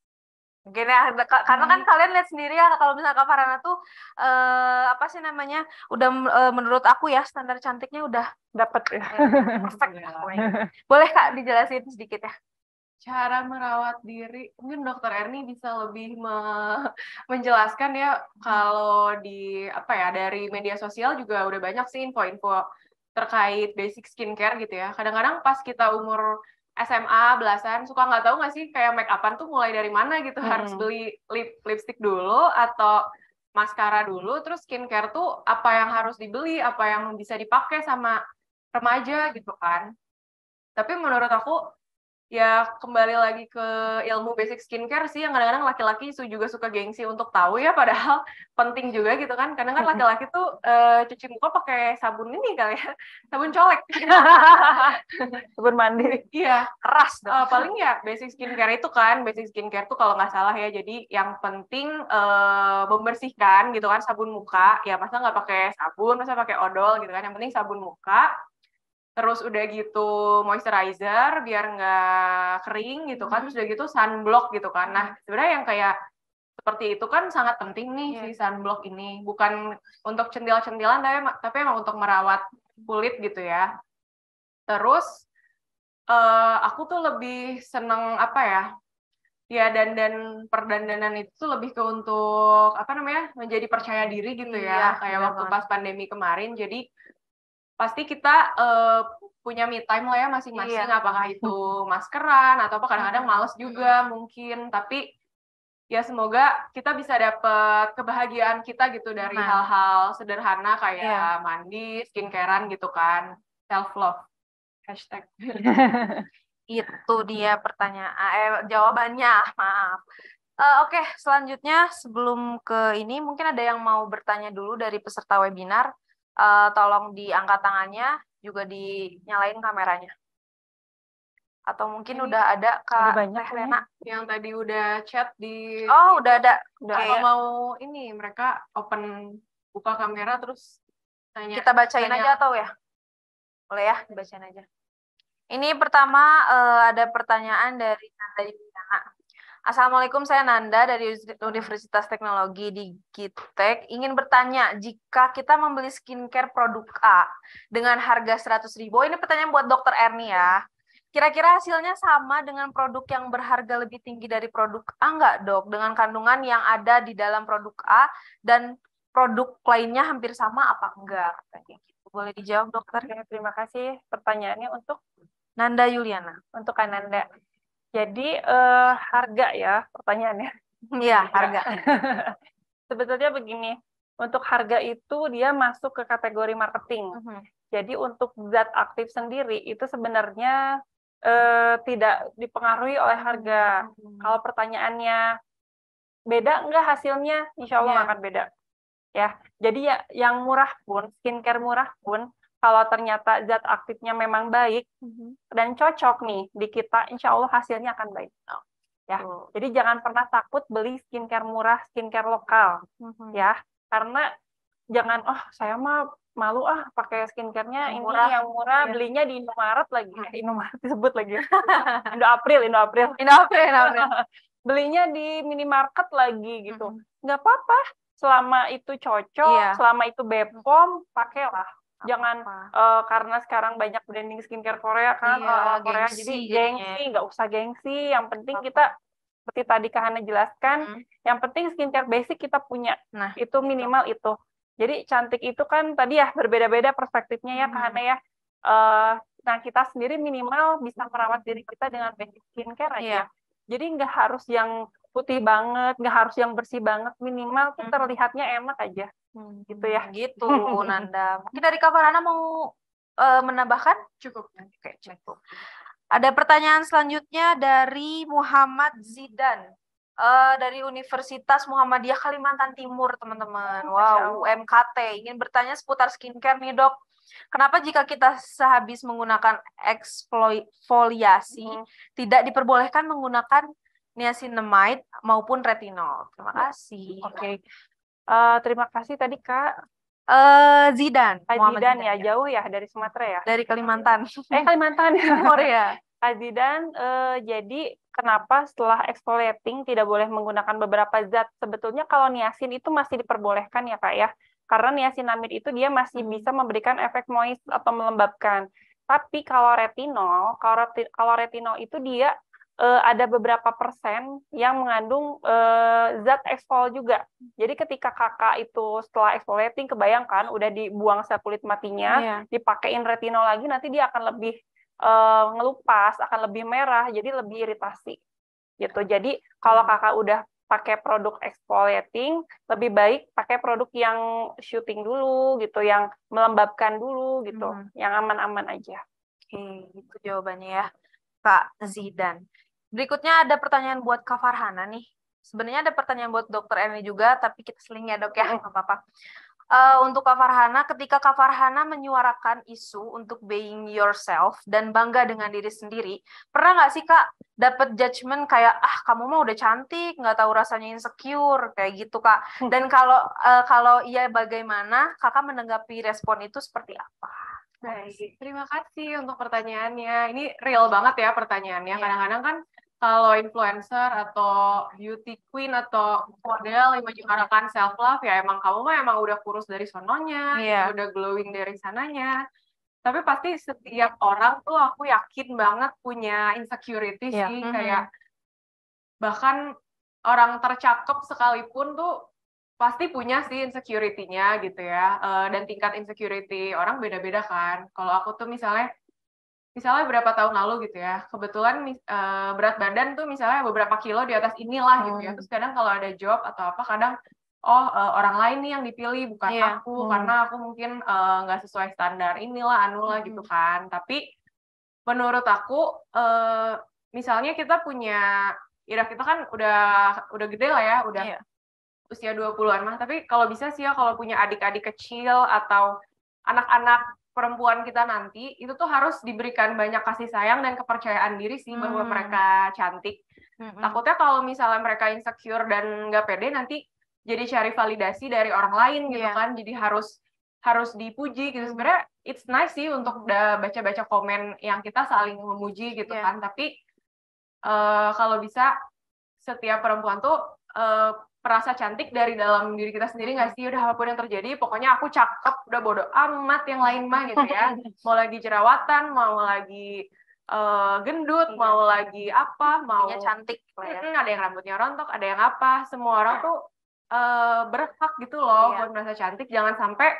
Mungkin ya, karena kan kalian lihat sendiri ya kalau misalnya Kak Farhana tuh apa sih namanya, udah menurut aku ya standar cantiknya udah dapat ya. Perfect. Boleh Kak dijelasin sedikit ya? Cara merawat diri, mungkin Dokter Erni bisa lebih menjelaskan ya. Kalau di apa ya, dari media sosial juga udah banyak sih info-info terkait basic skincare gitu ya. Kadang-kadang pas kita umur SMA belasan suka nggak tahu nggak sih kayak make upan tuh mulai dari mana gitu. Harus beli lipstick dulu atau maskara dulu, terus skincare tuh apa yang harus dibeli, apa yang bisa dipakai sama remaja gitu kan. Tapi menurut aku ya kembali lagi ke ilmu basic skincare sih, yang kadang-kadang laki-laki juga suka gengsi untuk tahu ya, padahal penting juga gitu kan. Kadang kan laki-laki tuh cuci muka pakai sabun ini kali ya, sabun colek. Sabun mandi. Iya, keras. Paling ya basic skincare itu kan, basic skincare tuh kalau nggak salah ya, jadi yang penting membersihkan gitu kan, sabun muka. Ya masa nggak pakai sabun, masa pakai odol gitu kan, yang penting sabun muka. Terus udah gitu moisturizer biar nggak kering gitu kan, terus udah gitu sunblock gitu kan. Nah sebenarnya yang kayak seperti itu kan sangat penting nih si sunblock ini, bukan untuk centil-centilan tapi emang untuk merawat kulit gitu ya. Terus aku tuh lebih seneng apa ya dandan perdandanan itu tuh lebih ke untuk apa namanya, menjadi percaya diri gitu ya, kayak waktu pas pandemi kemarin. Jadi pasti kita punya me time lah ya masing-masing, apakah itu maskeran atau apa, kadang-kadang males juga mungkin, tapi ya semoga kita bisa dapat kebahagiaan kita gitu dari hal-hal sederhana kayak mandi, skincarean gitu kan, self love. Hashtag. Itu dia pertanyaan jawabannya, maaf. Oke, selanjutnya sebelum ke ini mungkin ada yang mau bertanya dulu dari peserta webinar. Tolong diangkat tangannya, juga dinyalain kameranya. Atau mungkin ini udah ada Kak Rehlena yang tadi udah chat di. Oh, udah ada. Kalau mau ini mereka buka kamera terus tanya. Kita bacain aja atau ya? Boleh ya, dibacain aja. Ini pertama ada pertanyaan dari Nanda Yuliana. Assalamualaikum, saya Nanda dari Universitas Teknologi di Gitek. Ingin bertanya, jika kita membeli skincare produk A dengan harga 100.000, ini pertanyaan buat Dokter Erni ya. Kira-kira hasilnya sama dengan produk yang berharga lebih tinggi dari produk A nggak, Dok? Dengan kandungan yang ada di dalam produk A dan produk lainnya hampir sama apa enggak? Kayak gitu. Boleh dijawab, Dokter? Oke, terima kasih pertanyaannya untuk Nanda Yuliana. Untuk Ananda. Jadi harga ya pertanyaannya. Iya, harga. Sebetulnya begini, untuk harga itu dia masuk ke kategori marketing. Jadi untuk zat aktif sendiri itu sebenarnya tidak dipengaruhi oleh harga. Kalau pertanyaannya beda enggak hasilnya, insya Allah nggak akan beda. Ya, jadi ya yang murah pun, skincare murah pun, kalau ternyata zat aktifnya memang baik dan cocok nih di kita, insya Allah hasilnya akan baik. Ya, jadi jangan pernah takut beli skincare murah, skincare lokal, ya, karena jangan, oh saya mah malu pakai skincare-nya yang murah, belinya di Indomaret lagi, Indomaret disebut lagi, Indo April, belinya di minimarket lagi gitu, nggak apa-apa, selama itu cocok, selama itu BPOM, pakailah. Jangan karena sekarang banyak branding skincare Korea kan, Korea, jadi gengsi, nggak usah gengsi, yang penting kita seperti tadi Kak Hana jelaskan, yang penting skincare basic kita punya, itu minimal itu. Jadi cantik itu kan tadi ya berbeda-beda perspektifnya ya Kak Hana ya. Nah kita sendiri minimal bisa merawat diri kita dengan basic skincare aja. Jadi nggak harus yang putih banget, nggak harus yang bersih banget, minimal tuh terlihatnya enak aja. Gitu ya. Gitu Nanda. Mungkin dari Kak Farhana mau menambahkan? Cukup. Oke, cukup. Ada pertanyaan selanjutnya dari Muhammad Zidan. Dari Universitas Muhammadiyah Kalimantan Timur, teman-teman. Wow, UMKT. Ingin bertanya seputar skincare nih, Dok. Kenapa jika kita sehabis menggunakan eksfoliasi, tidak diperbolehkan menggunakan niacinamide maupun retinol? Terima kasih. Oke. Terima kasih tadi Kak. Zidan. Zidan ya, jauh ya dari Sumatera ya? Dari Kalimantan. Kalimantan. Timur ya. Zidan, jadi kenapa setelah exfoliating tidak boleh menggunakan beberapa zat? Sebetulnya kalau niacin itu masih diperbolehkan ya Kak ya, karena niacinamide itu dia masih bisa memberikan efek moist atau melembabkan. Tapi kalau retinol itu dia ada beberapa persen yang mengandung zat eksfol juga. Jadi ketika kakak itu setelah exfoliating, kebayangkan udah dibuang sel kulit matinya, dipakein retinol lagi, nanti dia akan lebih ngelupas, akan lebih merah, jadi lebih iritasi gitu. Jadi kalau kakak udah pakai produk exfoliating, lebih baik pakai produk yang shooting dulu gitu, yang melembabkan dulu gitu, yang aman-aman aja. Oke, itu jawabannya ya Kak Zidan. Berikutnya ada pertanyaan buat Kak Farhana nih. Sebenarnya ada pertanyaan buat Dokter Erni juga, tapi kita seling ya Dok ya, nggak apa-apa. Untuk Kak Farhana, ketika Kak Farhana menyuarakan isu untuk being yourself dan bangga dengan diri sendiri, pernah nggak sih Kak dapat judgement kayak, kamu mah udah cantik, nggak tahu rasanya insecure, kayak gitu Kak. Dan kalau iya bagaimana, Kakak menanggapi respon itu seperti apa? Baik, terima kasih untuk pertanyaannya. Ini real banget ya pertanyaannya. Kadang-kadang kan kalau influencer atau beauty queen atau model yang menyuarakan self love ya emang kamu mah emang udah kurus dari sononya, udah glowing dari sananya. Tapi pasti setiap orang tuh aku yakin banget punya insecurity sih, kayak bahkan orang tercakep sekalipun tuh pasti punya sih insecurity-nya gitu ya. Dan tingkat insecurity orang beda-beda kan. Kalau aku tuh misalnya berapa tahun lalu gitu ya, kebetulan berat badan tuh misalnya beberapa kilo di atas inilah gitu ya. Terus kadang kalau ada job atau apa, kadang orang lain nih yang dipilih bukan aku, karena aku mungkin nggak sesuai standar inilah anulah gitu kan. Tapi menurut aku misalnya kita punya, kita kan udah gede lah ya, udah usia 20-an mah, tapi kalau bisa sih ya kalau punya adik-adik kecil atau anak-anak perempuan kita nanti, itu tuh harus diberikan banyak kasih sayang dan kepercayaan diri sih bahwa mereka cantik. Takutnya kalau misalnya mereka insecure dan nggak pede, nanti jadi cari validasi dari orang lain gitu kan, jadi harus dipuji gitu. Sebenarnya it's nice sih untuk baca-baca komen yang kita saling memuji gitu kan, tapi kalau bisa setiap perempuan tuh merasa cantik dari dalam diri kita sendiri nggak sih? Udah apapun yang terjadi, pokoknya aku cakep, udah bodo amat yang lain mah gitu ya. Mau lagi jerawatan, mau lagi gendut, mau lagi apa, mau cantik lah ya. ada yang rambutnya rontok, ada yang apa. Semua orang tuh berhak gitu loh buat merasa cantik. Jangan sampai,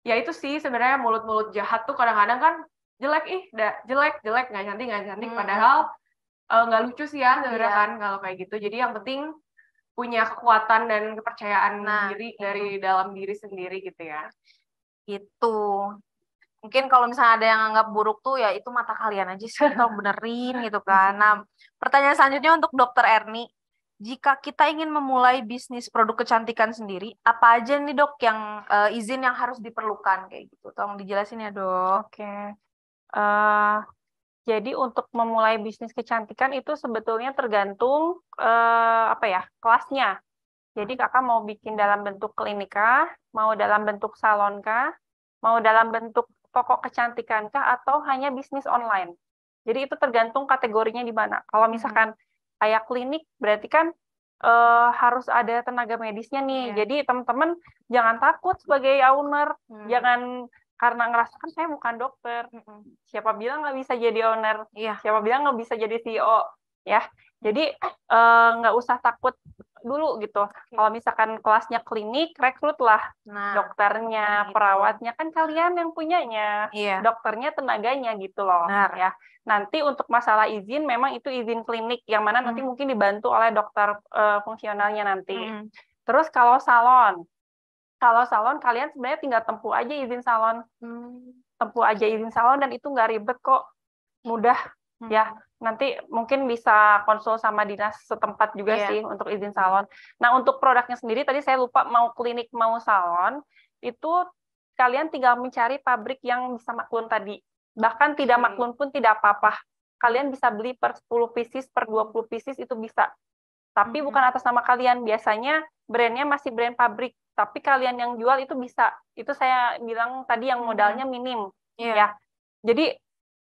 ya itu sih sebenarnya mulut-mulut jahat tuh kadang-kadang kan jelek, jelek, nggak cantik. Padahal nggak lucu sih ya sebenarnya kan kalau kayak gitu. Jadi yang penting punya kekuatan dan kepercayaan diri dari dalam diri sendiri gitu ya. Gitu. Mungkin kalau misalnya ada yang anggap buruk tuh ya itu mata kalian aja sih, tolong benerin gitu kan. Nah, pertanyaan selanjutnya untuk Dokter Erni. Jika kita ingin memulai bisnis produk kecantikan sendiri, apa aja nih Dok yang izin yang harus diperlukan kayak gitu? Tolong dijelasin ya Dok. Oke. Jadi untuk memulai bisnis kecantikan itu sebetulnya tergantung kelasnya. Jadi kakak mau bikin dalam bentuk klinik kah, mau dalam bentuk salon kah, mau dalam bentuk toko kecantikan kah, atau hanya bisnis online. Jadi itu tergantung kategorinya di mana. Kalau misalkan kayak klinik, berarti kan harus ada tenaga medisnya nih. Jadi teman-teman jangan takut sebagai owner, jangan karena ngerasa kan saya bukan dokter. Siapa bilang nggak bisa jadi owner? Siapa bilang nggak bisa jadi CEO? Ya, jadi nggak usah takut dulu gitu. Kalau misalkan kelasnya klinik, rekrutlah dokternya, perawatnya, kan kalian yang punyanya, dokternya, tenaganya gitu loh. Ya. Nanti untuk masalah izin, memang itu izin klinik yang mana nanti mungkin dibantu oleh dokter fungsionalnya nanti. Terus kalau salon kalian sebenarnya tinggal tempuh aja izin salon, dan itu nggak ribet kok, mudah ya. Nanti mungkin bisa konsul sama dinas setempat juga sih untuk izin salon. Nah, untuk produknya sendiri tadi saya lupa, mau klinik mau salon itu kalian tinggal mencari pabrik yang bisa maklun tadi. Bahkan tidak maklun pun tidak apa-apa. Kalian bisa beli per 10 pieces, per 20 pieces itu bisa. Tapi bukan atas nama kalian. Biasanya brandnya masih brand pabrik. Tapi kalian yang jual itu bisa. Itu saya bilang tadi yang modalnya minim. Ya. Jadi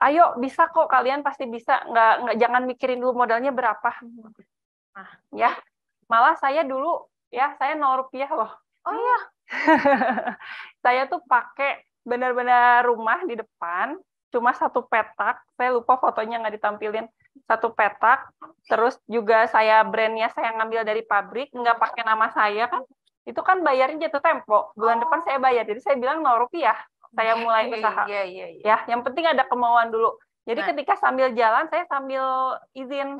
ayo, bisa kok, kalian pasti bisa. Nggak jangan mikirin dulu modalnya berapa. Nah, ya. Malah saya dulu ya, saya 0 rupiah loh. Oh iya. Saya tuh pakai benar-benar rumah di depan, cuma 1 petak. Saya lupa fotonya nggak ditampilin. 1 petak. Terus juga saya brandnya saya ngambil dari pabrik, nggak pakai nama saya kan. Itu kan bayarnya jatuh tempo. Bulan depan saya bayar. Jadi saya bilang 0 rupiah. Saya mulai usaha. Ya, yang penting ada kemauan dulu. Jadi ketika sambil jalan, saya sambil izin.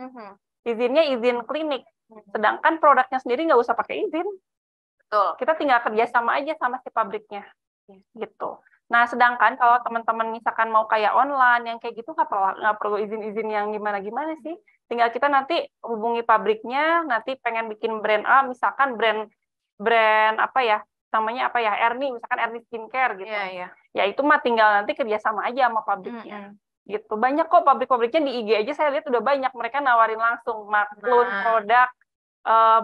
Izinnya izin klinik. Sedangkan produknya sendiri nggak usah pakai izin. Betul. Kita tinggal kerjasama aja sama si pabriknya. Gitu. Nah, sedangkan kalau teman-teman misalkan mau kayak online, yang kayak gitu nggak perlu izin-izin yang gimana-gimana sih. Tinggal kita nanti hubungi pabriknya, nanti pengen bikin brand A, misalkan brand apa ya, namanya apa ya, Erni, misalkan Erni Skincare gitu. Ya itu mah tinggal nanti kerjasama aja sama pabriknya. Gitu. Banyak kok pabrik-pabriknya di IG aja saya lihat udah banyak, mereka nawarin langsung maklun produk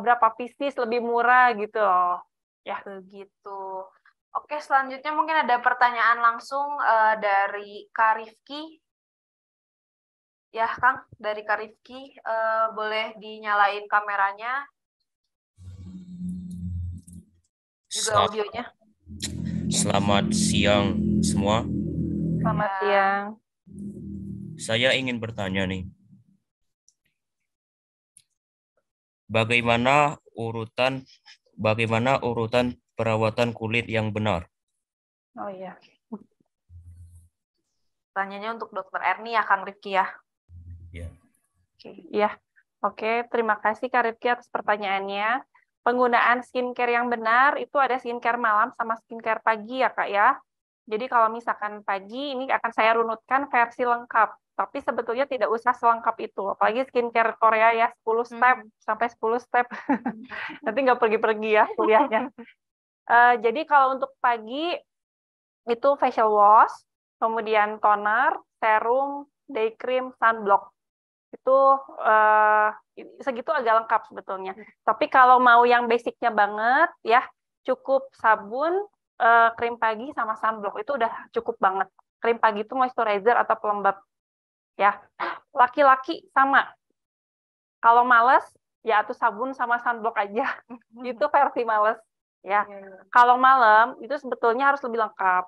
berapa pieces lebih murah gitu loh. Ya begitu. Oke, selanjutnya mungkin ada pertanyaan langsung dari Kak Rifki. Ya, Kang, dari Kak Rifki, boleh dinyalain kameranya. Juga audionya. Selamat siang semua. Selamat siang. Saya ingin bertanya nih. Bagaimana urutan perawatan kulit yang benar? Oh iya. Tanyanya untuk Dokter Erni ya, Kang Rifki ya. Ya. Iya. Oke, terima kasih Kak Rifki atas pertanyaannya. Penggunaan skincare yang benar itu ada skincare malam sama skincare pagi ya Kak ya. Jadi kalau misalkan pagi ini akan saya runutkan versi lengkap. Tapi sebetulnya tidak usah selengkap itu. Apalagi skincare Korea ya 10 step sampai 10 step. Nanti nggak pergi-pergi ya kuliahnya. Jadi kalau untuk pagi itu facial wash, kemudian toner, serum, day cream, sunblock. Itu segitu agak lengkap sebetulnya. Tapi kalau mau yang basicnya banget ya, cukup sabun, krim pagi sama sunblock itu udah cukup banget. Krim pagi itu moisturizer atau pelembab. Ya, laki-laki sama. Kalau males ya atau sabun sama sunblock aja. Itu versi males. Ya, kalau malam itu sebetulnya harus lebih lengkap.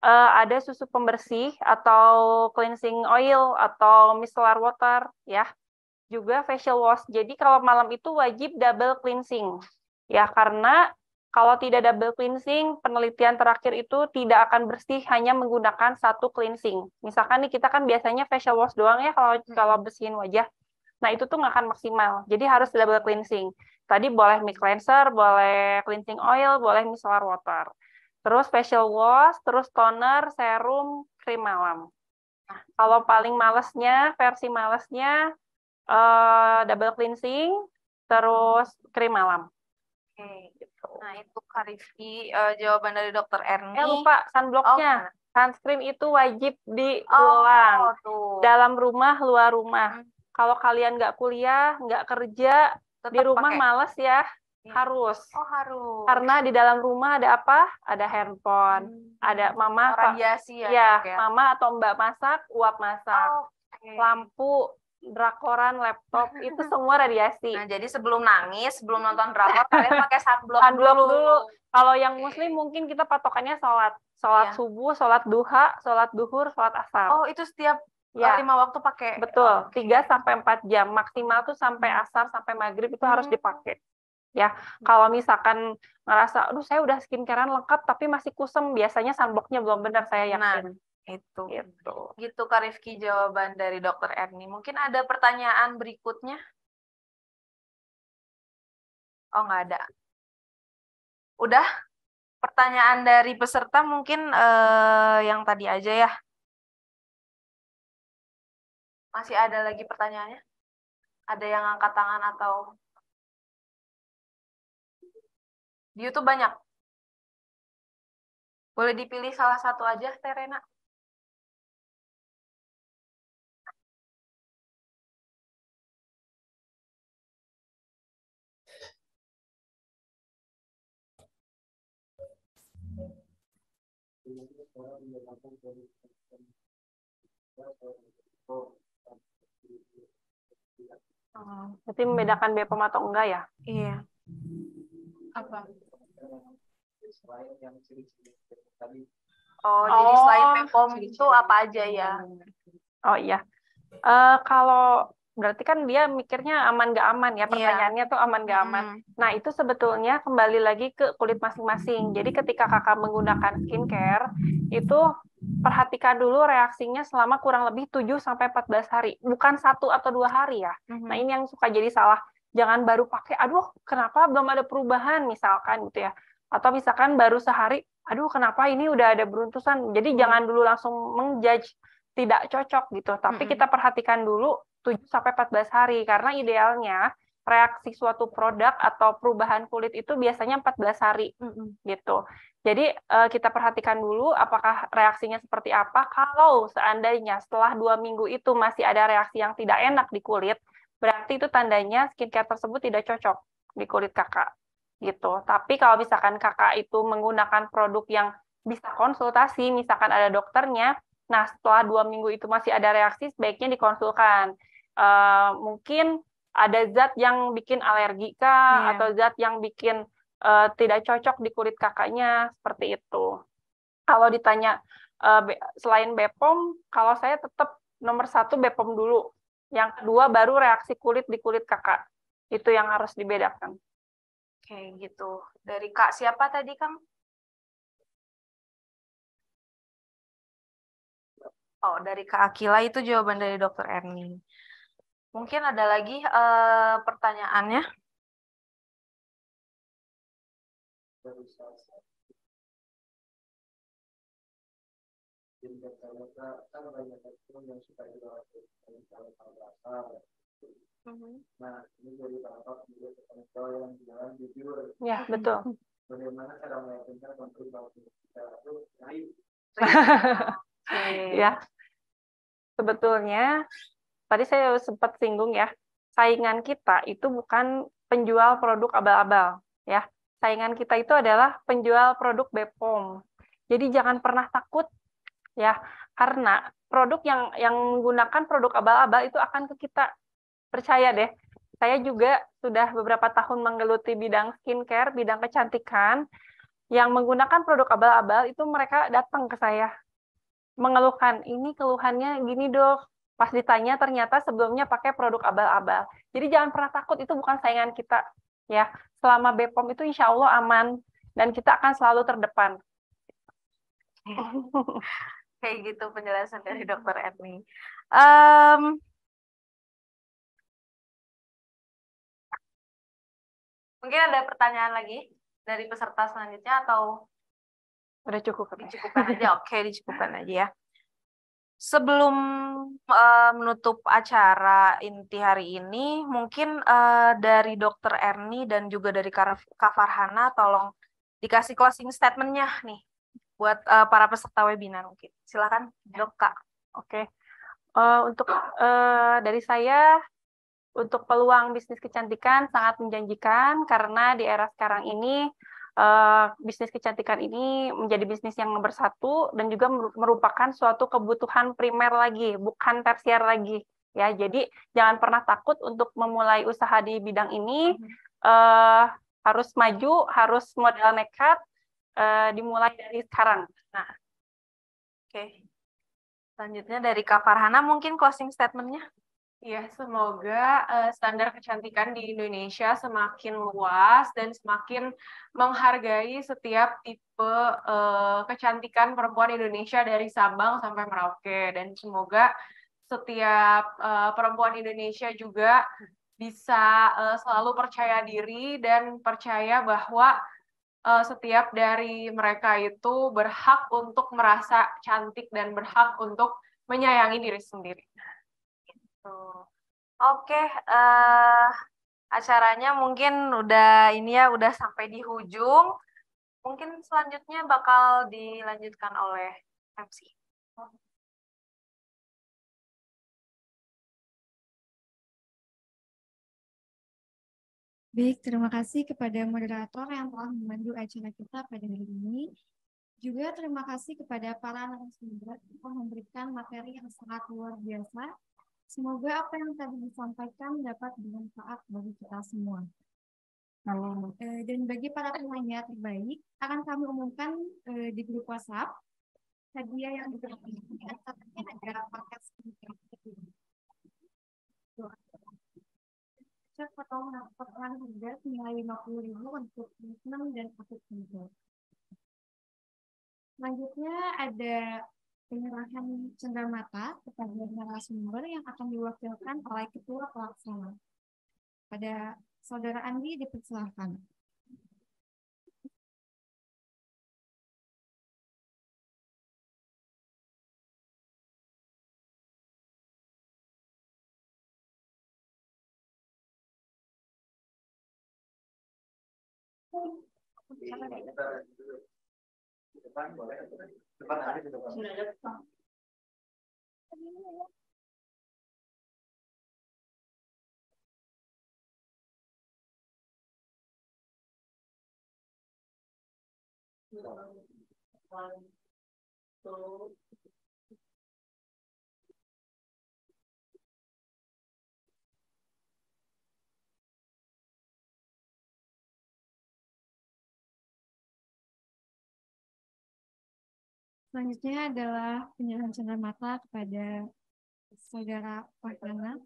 ada susu pembersih atau cleansing oil atau micellar water ya. Juga facial wash. Jadi kalau malam itu wajib double cleansing. Ya, karena kalau tidak double cleansing, penelitian terakhir itu tidak akan bersih hanya menggunakan satu cleansing. Misalkan nih kita kan biasanya facial wash doang ya kalau bersihin wajah. Nah, itu tuh nggak akan maksimal. Jadi harus double cleansing. Tadi boleh mic cleanser, boleh cleansing oil, boleh micellar water. Terus facial wash, terus toner, serum, krim malam. Nah, kalau paling malesnya, versi malesnya, double cleansing, terus krim malam. Oke, gitu. Nah, itu Kak Rifki jawaban dari Dokter Erni. Lupa sunblocknya. Sunscreen itu wajib diulang. Dalam rumah, luar rumah. Kalau kalian nggak kuliah, nggak kerja, tetap di rumah pakai. Males ya, harus. Harus. Karena di dalam rumah ada apa? Ada handphone, ada mama, radiasi ya, mama atau mbak masak, uap masak, lampu, drakoran, laptop, itu semua radiasi. Nah, jadi sebelum nangis, sebelum nonton drakor, kalian pakai sunblock dulu. Kalau yang muslim mungkin kita patokannya sholat subuh, sholat duha, sholat duhur, sholat asar. Oh, itu setiap 5 waktu pakai. Betul, 3-4 jam. Maksimal tuh sampai asar, sampai maghrib itu harus dipakai. Ya, kalau misalkan ngerasa, aduh saya udah skincarean lengkap, tapi masih kusem, biasanya sunblocknya belum benar, saya yakin. Itu gitu Kak Rifki jawaban dari Dokter Erni. Mungkin ada pertanyaan berikutnya? Oh, nggak ada. Udah? Pertanyaan dari peserta mungkin yang tadi aja ya. Masih ada lagi pertanyaannya? Ada yang angkat tangan atau di YouTube banyak? Boleh dipilih salah satu aja, Terena. Berarti membedakan BPOM atau enggak ya? Iya. Apa? Jadi selain BPOM itu apa aja ya? Oh iya. Kalau berarti kan dia mikirnya aman nggak aman ya, pertanyaannya tuh aman nggak aman. Nah, itu sebetulnya kembali lagi ke kulit masing-masing. Jadi ketika kakak menggunakan skincare, itu perhatikan dulu reaksinya selama kurang lebih 7-14 hari. Bukan 1 atau 2 hari ya. Nah, ini yang suka jadi salah. Jangan baru pakai, aduh kenapa belum ada perubahan misalkan gitu ya. Atau misalkan baru sehari, aduh kenapa ini udah ada beruntusan. Jadi jangan dulu langsung menjudge tidak cocok gitu. Tapi kita perhatikan dulu 7-14 hari, karena idealnya reaksi suatu produk atau perubahan kulit itu biasanya 14 hari gitu. Jadi kita perhatikan dulu apakah reaksinya seperti apa. Kalau seandainya setelah 2 minggu itu masih ada reaksi yang tidak enak di kulit, berarti itu tandanya skincare tersebut tidak cocok di kulit kakak gitu. Tapi kalau misalkan kakak itu menggunakan produk yang bisa konsultasi, misalkan ada dokternya, nah setelah 2 minggu itu masih ada reaksi, sebaiknya dikonsulkan. Mungkin ada zat yang bikin alergi kah, atau zat yang bikin tidak cocok di kulit kakaknya, seperti itu. Kalau ditanya selain BPOM, kalau saya tetap nomor 1 BPOM dulu. Yang kedua baru reaksi kulit di kulit kakak. Itu yang harus dibedakan. Oke, gitu. Dari Kak siapa tadi, Kang? Oh, dari Kak Akila, itu jawaban dari Dokter Erni. Mungkin ada lagi pertanyaannya? Ya, betul. Bagaimana cara meyakinkan ya, sebetulnya tadi saya sempat singgung ya, saingan kita itu bukan penjual produk abal-abal ya. Saingan kita itu adalah penjual produk BPOM. Jadi jangan pernah takut ya, karena produk yang menggunakan produk abal-abal itu akan ke kita. Percaya deh, saya juga sudah beberapa tahun menggeluti bidang skincare, bidang kecantikan. yang menggunakan produk abal-abal itu mereka datang ke saya mengeluhkan, ini keluhannya gini dok. Pas ditanya ternyata sebelumnya pakai produk abal-abal. Jadi jangan pernah takut, itu bukan saingan kita. Ya, selama BPOM itu insya Allah aman dan kita akan selalu terdepan. Kayak gitu penjelasan dari Dokter Erni. Mungkin ada pertanyaan lagi dari peserta selanjutnya atau udah cukup? Dicukupkan aja. Oke, dicukupkan aja ya. Sebelum menutup acara inti hari ini, mungkin dari Dokter Erni dan juga dari Kak Farhana, tolong dikasih closing statement-nya nih buat para peserta webinar mungkin. Silakan, Dok, Kak. Oke. Untuk dari saya, untuk peluang bisnis kecantikan sangat menjanjikan karena di era sekarang ini bisnis kecantikan ini menjadi bisnis yang nomor satu dan juga merupakan suatu kebutuhan primer lagi, bukan tersier lagi. Ya, jadi jangan pernah takut untuk memulai usaha di bidang ini. Harus maju, harus modal nekat, dimulai dari sekarang. Nah, oke. Selanjutnya dari Kak Farhana mungkin closing statement-nya. Ya, semoga standar kecantikan di Indonesia semakin luas dan semakin menghargai setiap tipe kecantikan perempuan Indonesia dari Sabang sampai Merauke. Dan semoga setiap perempuan Indonesia juga bisa selalu percaya diri dan percaya bahwa setiap dari mereka itu berhak untuk merasa cantik dan berhak untuk menyayangi diri sendiri. Oke, acaranya mungkin udah sampai di ujung. Mungkin selanjutnya bakal dilanjutkan oleh MC. Baik, terima kasih kepada moderator yang telah memandu acara kita pada hari ini. Juga terima kasih kepada para narasumber yang memberikan materi yang sangat luar biasa. Semoga apa yang tadi disampaikan dapat bermanfaat bagi kita semua. Dan bagi para penanya terbaik, akan kami umumkan di grup WhatsApp hadiah yang diberikan. Ada paket potongan harga senilai 50.000 untuk Muslim dan akut single. Selanjutnya ada penyerahan cenderamata kepada narasumber yang akan diwakilkan oleh Ketua Pelaksana. Pada Saudara Andi dipersilahkan. Selanjutnya adalah penyerahan cenderamata kepada Saudara Farhana.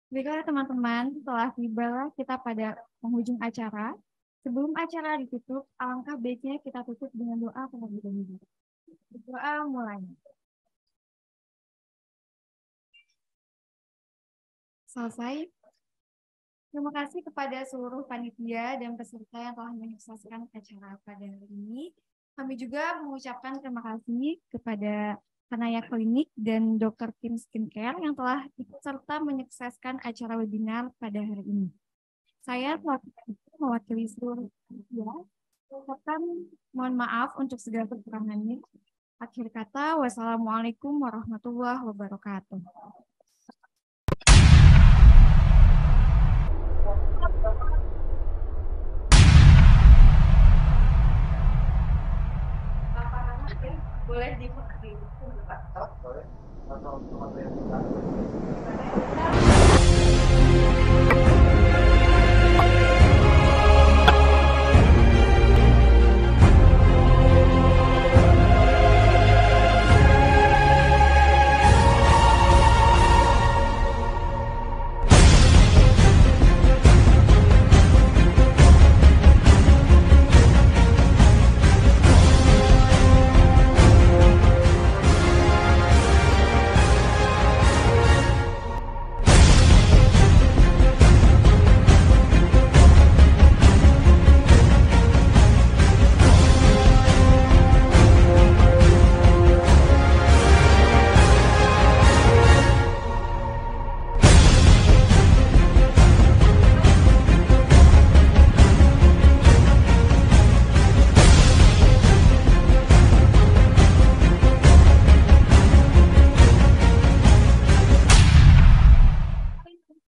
Baiklah teman-teman, telah tiba kita pada penghujung acara. Sebelum acara ditutup, alangkah baiknya kita tutup dengan doa terlebih dahulu. Doa mulai. Selesai. Terima kasih kepada seluruh panitia dan peserta yang telah menyaksikan acara pada hari ini. Kami juga mengucapkan terima kasih kepada Kanaya Klinik dan Dr. Kim Skincare yang telah ikut serta menyukseskan acara webinar pada hari ini. Saya mewakili seluruh panitia, mengucapkan mohon maaf untuk segala kekurangannya. Akhir kata, wassalamualaikum warahmatullahi wabarakatuh. Boleh di